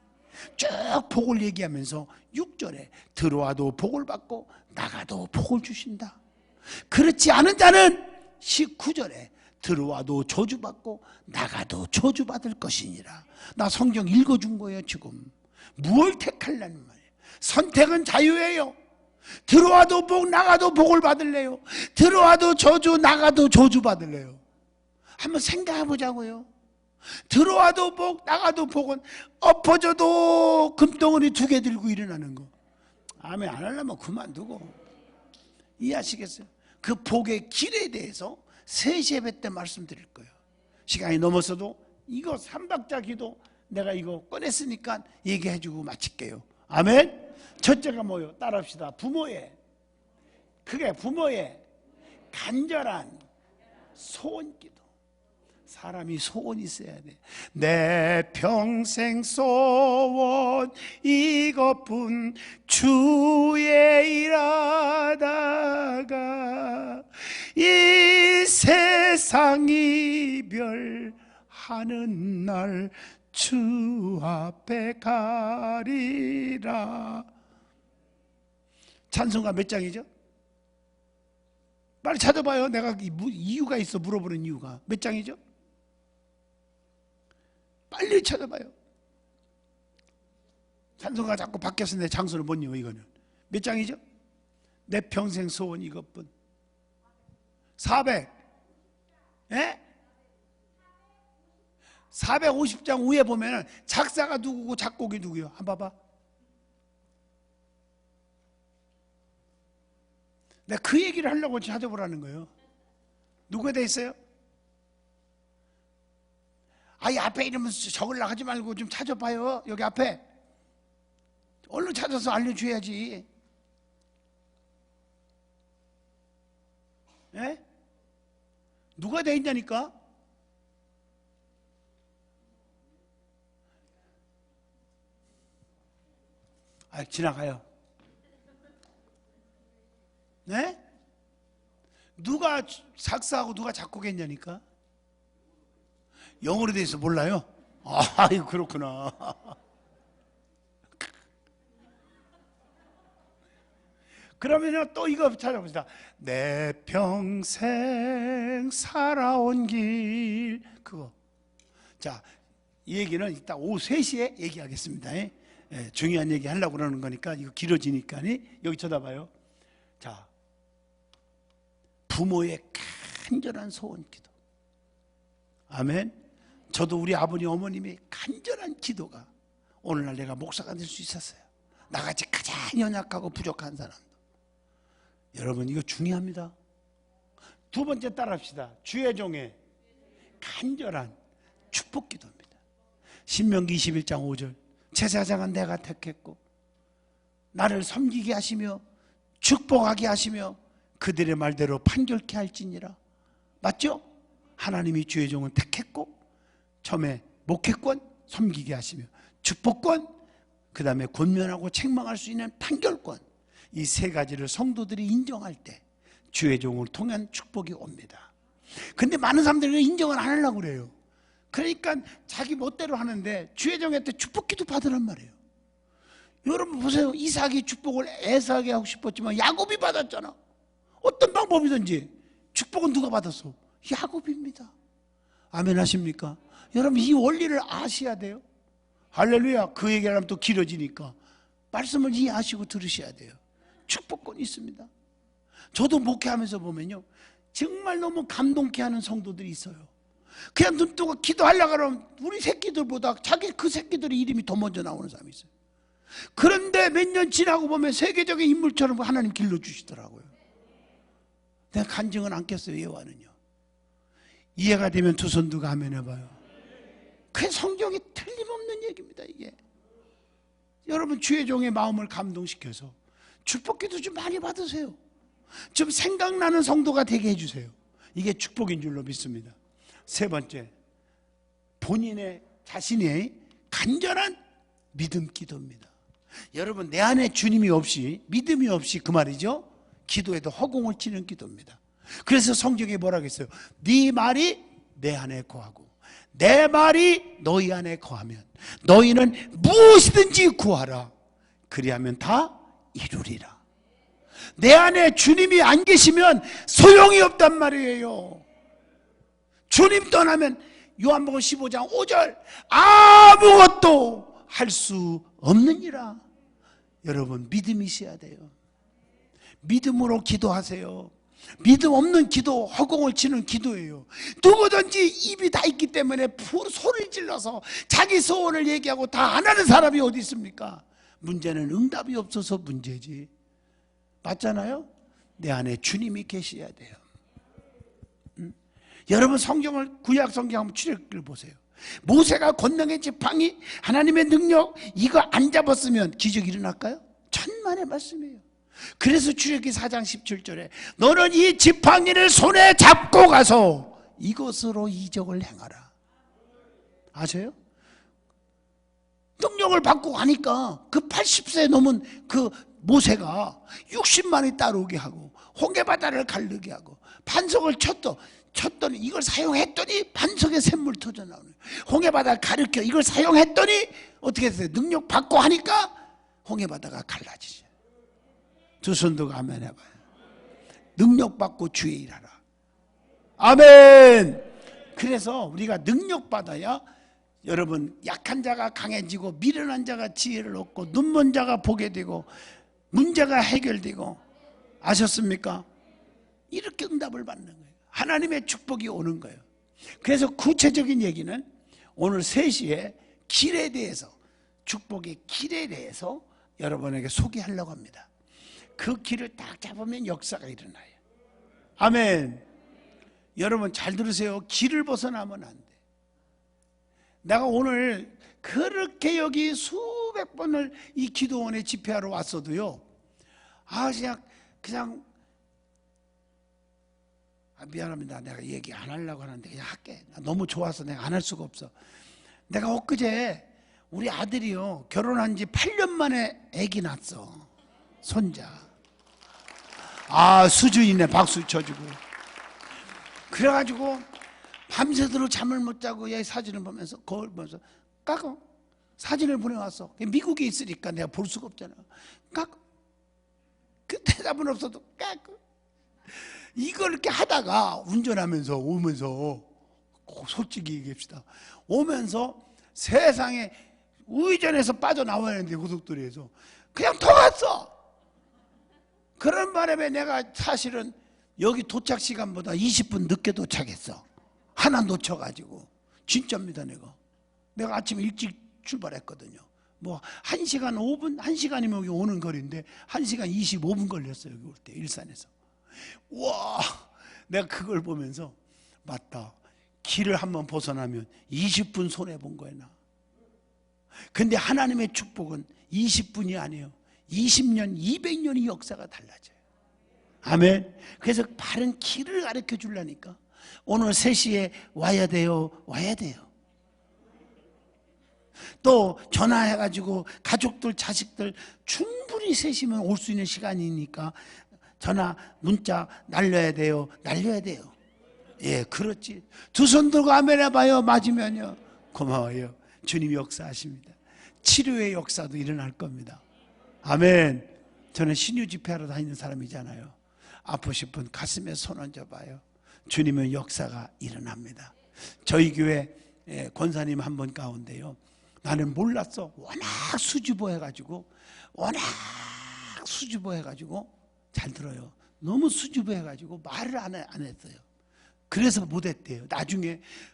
쭉 복을 얘기하면서 6절에 들어와도 복을 받고 나가도 복을 주신다. 그렇지 않은 자는 19절에 들어와도 저주받고 나가도 저주받을 것이니라. 나 성경 읽어준 거예요. 지금 무엇을 택하려는 말이에요. 선택은 자유예요. 들어와도 복 나가도 복을 받을래요? 들어와도 저주 나가도 저주 받을래요? 한번 생각해 보자고요. 들어와도 복 나가도 복은 엎어져도 금덩어리 2개 들고 일어나는 거. 아멘 안 하려면 그만두고. 이해하시겠어요? 그 복의 길에 대해서 3시 예배 때 말씀드릴 거예요. 시간이 넘었어도 이거 3박자 기도 내가 이거 꺼냈으니까 얘기해 주고 마칠게요. 아멘. 첫째가 뭐요? 따라합시다. 부모의, 그게 부모의 간절한 소원기도. 사람이 소원이 있어야 돼. 내 평생 소원 이것뿐 주의 일하다가 이 세상 이별하는 날 주 앞에 가리라. 찬송가 몇 장이죠? 빨리 찾아봐요. 내가 이유가 있어 물어보는 이유가. 몇 장이죠? 빨리 찾아봐요. 찬송가 자꾸 바뀌어서 내 장소를 못 읽어. 이거는 몇 장이죠? 내 평생 소원 이것뿐. 400. 예? 450장 위에 보면은 작사가 누구고 작곡이 누구요? 한번 봐봐. 내가 그 얘기를 하려고 찾아보라는 거예요. 누구에 대해 있어요? 아이 앞에 이러면 적으려고 하지 말고 좀 찾아봐요. 여기 앞에 얼른 찾아서 알려줘야지. 예? 누가 돼 있냐니까? 아, 지나가요. 네? 누가 작사하고 누가 작곡했냐니까? 영어로 돼 있어 몰라요? 아, 그렇구나. 그러면 또 이거 찾아봅시다. 내 평생 살아온 길. 그거. 자, 이 얘기는 이따 오후 3시에 얘기하겠습니다. 예, 중요한 얘기 하려고 그러는 거니까 이거 길어지니까 여기 쳐다봐요. 자, 부모의 간절한 소원 기도. 아멘. 저도 우리 아버님 어머님의 간절한 기도가 오늘날 내가 목사가 될 수 있었어요. 나같이 가장 연약하고 부족한 사람도. 여러분 이거 중요합니다. 두 번째 따라합시다. 주의 종의 간절한 축복 기도입니다. 신명기 21장 5절 제사장은 내가 택했고 나를 섬기게 하시며 축복하게 하시며 그들의 말대로 판결케 할지니라. 맞죠? 하나님이 주의 종을 택했고 처음에 목회권 섬기게 하시며 축복권, 그 다음에 권면하고 책망할 수 있는 판결권, 이 3가지를 성도들이 인정할 때 주의 종을 통한 축복이 옵니다. 근데 많은 사람들이 인정을 안 하려고 그래요. 그러니까 자기 멋대로 하는데 주의 종한테 축복기도 받으란 말이에요. 여러분 보세요. 이삭이 축복을 에사에게 하고 싶었지만 야곱이 받았잖아. 어떤 방법이든지 축복은 누가 받았어? 야곱입니다. 아멘 하십니까? 여러분 이 원리를 아셔야 돼요. 할렐루야. 그 얘기를 하면 또 길어지니까 말씀을 이해하시고 들으셔야 돼요. 축복권이 있습니다. 저도 목회하면서 보면요, 정말 너무 감동케 하는 성도들이 있어요. 그냥 눈 뜨고 기도하려고 하면 우리 새끼들보다 자기 그 새끼들의 이름이 더 먼저 나오는 사람이 있어요. 그런데 몇 년 지나고 보면 세계적인 인물처럼 하나님 길러주시더라고요. 내가 간증은 않겠어요. 예화는요. 이해가 되면 두 손 들고 아멘 해봐요. 그게 성경이 틀림없는 얘기입니다. 이게 여러분, 주의 종의 마음을 감동시켜서 축복기도 좀 많이 받으세요. 좀 생각나는 성도가 되게 해주세요. 이게 축복인 줄로 믿습니다. 세 번째, 본인의 자신의 간절한 믿음 기도입니다. 여러분, 내 안에 주님이 없이, 믿음이 없이, 그 말이죠, 기도에도 허공을 치는 기도입니다. 그래서 성경에 뭐라고 했어요? 네 말이 내 안에 거하고 내 말이 너희 안에 거하면 너희는 무엇이든지 구하라. 그리하면 다 이루리라. 내 안에 주님이 안 계시면 소용이 없단 말이에요. 주님 떠나면 요한복음 15장 5절 아무것도 할 수 없느니라. 여러분, 믿음이 있어야 돼요. 믿음으로 기도하세요. 믿음 없는 기도, 허공을 치는 기도예요. 누구든지 입이 다 있기 때문에 소리를 질러서 자기 소원을 얘기하고 다 안 하는 사람이 어디 있습니까? 문제는 응답이 없어서 문제지. 맞잖아요? 내 안에 주님이 계셔야 돼요. 여러분, 성경을, 구약 성경 한번 출애굽기를 보세요. 모세가 권능의 지팡이, 하나님의 능력, 이거 안 잡았으면 기적이 일어날까요? 천만의 말씀이에요. 그래서 출애굽기 4장 17절에 너는 이 지팡이를 손에 잡고 가서 이것으로 이적을 행하라. 아세요? 능력을 받고 가니까 그 80세 넘은 그 모세가 60만이 따라오게 하고 홍해바다를 가르게 하고 반석을 쳤더니 이걸 사용했더니 반석에 샘물 터져 나오는, 홍해바다를 가르켜 이걸 사용했더니 어떻게 됐어요? 능력 받고 하니까 홍해바다가 갈라지죠. 두 손도 아멘 해봐요. 능력 받고 주의 일하라. 아멘. 그래서 우리가 능력 받아야, 여러분, 약한 자가 강해지고 미련한 자가 지혜를 얻고 눈먼 자가 보게 되고 문제가 해결되고, 아셨습니까? 이렇게 응답을 받는 거예요. 하나님의 축복이 오는 거예요. 그래서 구체적인 얘기는 오늘 3시에 길에 대해서, 축복의 길에 대해서 여러분에게 소개하려고 합니다. 그 길을 딱 잡으면 역사가 일어나요. 아멘. 여러분 잘 들으세요. 길을 벗어나면 안 돼. 내가 오늘 그렇게 여기 수백 번을 이 기도원에 집회하러 왔어도요, 그냥 미안합니다. 내가 얘기 안 하려고 하는데 그냥 할게. 너무 좋아서 내가 안 할 수가 없어. 내가 엊그제 우리 아들이요, 결혼한 지 8년 만에 아기 낳았어. 손자. 수준이네. 박수 쳐주고. 그래가지고 밤새도록 잠을 못 자고 얘 사진을 보면서, 거울 보면서 까고 사진을 보내왔어. 미국에 있으니까 내가 볼 수가 없잖아. 까고, 그 대답은 없어도 까고. 이걸 이렇게 하다가 운전하면서 오면서, 솔직히 얘기합시다, 오면서 세상에 우회전해서 빠져나와야 하는데 고속도로에서 그냥 통했어. 그런 바람에 내가 사실은 여기 도착 시간보다 20분 늦게 도착했어. 하나 놓쳐가지고. 진짜입니다. 내가 아침에 일찍 출발했거든요. 뭐 1시간 5분, 1시간이면 여기 오는 거리인데 1시간 25분 걸렸어요. 여기 올 때 일산에서. 와, 내가 그걸 보면서 맞다. 길을 한번 벗어나면 20분 손해본 거야 나. 근데 하나님의 축복은 20분이 아니에요. 20년, 200년이 역사가 달라져요. 아멘. 그래서 바른 길을 가르쳐 주려니까 오늘 3시에 와야 돼요. 와야 돼요. 또 전화해가지고 가족들, 자식들 충분히 3시면 올 수 있는 시간이니까 전화, 문자 날려야 돼요. 날려야 돼요. 예, 그렇지. 두 손 들고 아멘 해봐요. 맞으면요. 고마워요. 주님이 역사하십니다. 치료의 역사도 일어날 겁니다. 아멘. 저는 신유 집회하러 다니는 사람이잖아요. 아프신 분 가슴에 손 얹어봐요. 주님의 역사가 일어납니다. 저희 교회 권사님 한 분 가운데요, 나는 몰랐어. 워낙 수줍어해가지고 잘 들어요. 너무 수줍어해가지고 말을 안 했어요. 그래서 못했대요.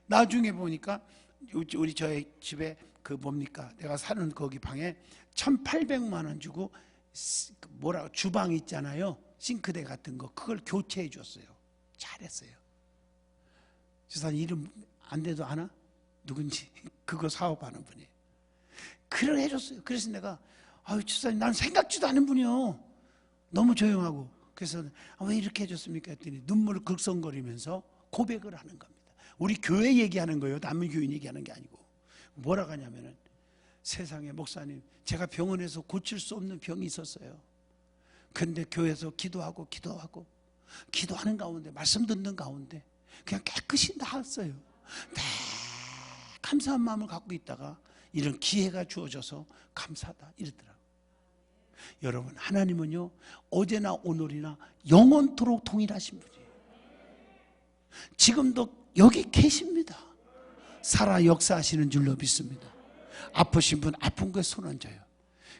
나중에 보니까 우리 저희 집에 그 뭡니까? 내가 사는 거기 방에 1,800만 원 주고 주방 있잖아요. 싱크대 같은 거 그걸 교체해 줬어요. 잘했어요. 지사님 이름 안 돼도 아나? 누군지 그거 사업하는 분이. 그걸 해줬어요. 그래서 내가 아유 지사님 난 생각지도 않은 분이요. 너무 조용하고. 그래서 왜 이렇게 해줬습니까? 했더니 눈물을 글썽거리면서 고백을 하는 겁니다. 우리 교회 얘기하는 거예요. 남의 교인 얘기하는 게 아니고. 뭐라고 하냐면은 세상에 목사님 제가 병원에서 고칠 수 없는 병이 있었어요. 근데 교회에서 기도하는 가운데 말씀 듣는 가운데 그냥 깨끗이 나았어요. 네, 감사한 마음을 갖고 있다가 이런 기회가 주어져서 감사하다 이러더라고요. 여러분 하나님은요 어제나 오늘이나 영원토록 동일하신 분이에요. 지금도 여기 계십니다. 살아 역사하시는 줄로 믿습니다. 아프신 분 아픈 거에 손 얹어요.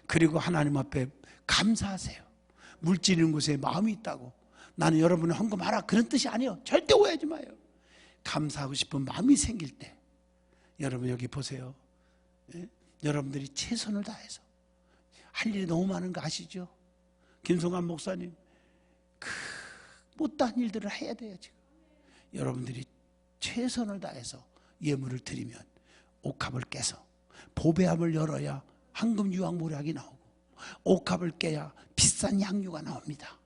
그리고 하나님 앞에 감사하세요. 물질 있는 곳에 마음이 있다고 나는 여러분을 헌금하라 그런 뜻이 아니에요. 절대 오해하지 마요. 감사하고 싶은 마음이 생길 때 여러분 여기 보세요. 예? 여러분들이 최선을 다해서 할 일이 너무 많은 거 아시죠? 김성환 목사님 못다한 일들을 해야 돼요. 지금 여러분들이 최선을 다해서 예물을 드리면 옥합을 깨서 보배함을 열어야 황금 유황 모략이 나오고 옥합을 깨야 비싼 향유가 나옵니다.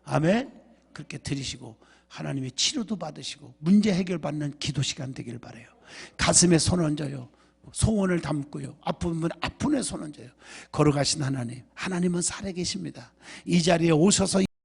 아멘. 그렇게 드리시고 하나님의 치료도 받으시고 문제 해결받는 기도 시간 되길 바라요. 가슴에 손 얹어요. 소원을 담고요. 아픈 분 아픈 에 손 얹어요. 걸어가신 하나님은 살아계십니다. 이 자리에 오셔서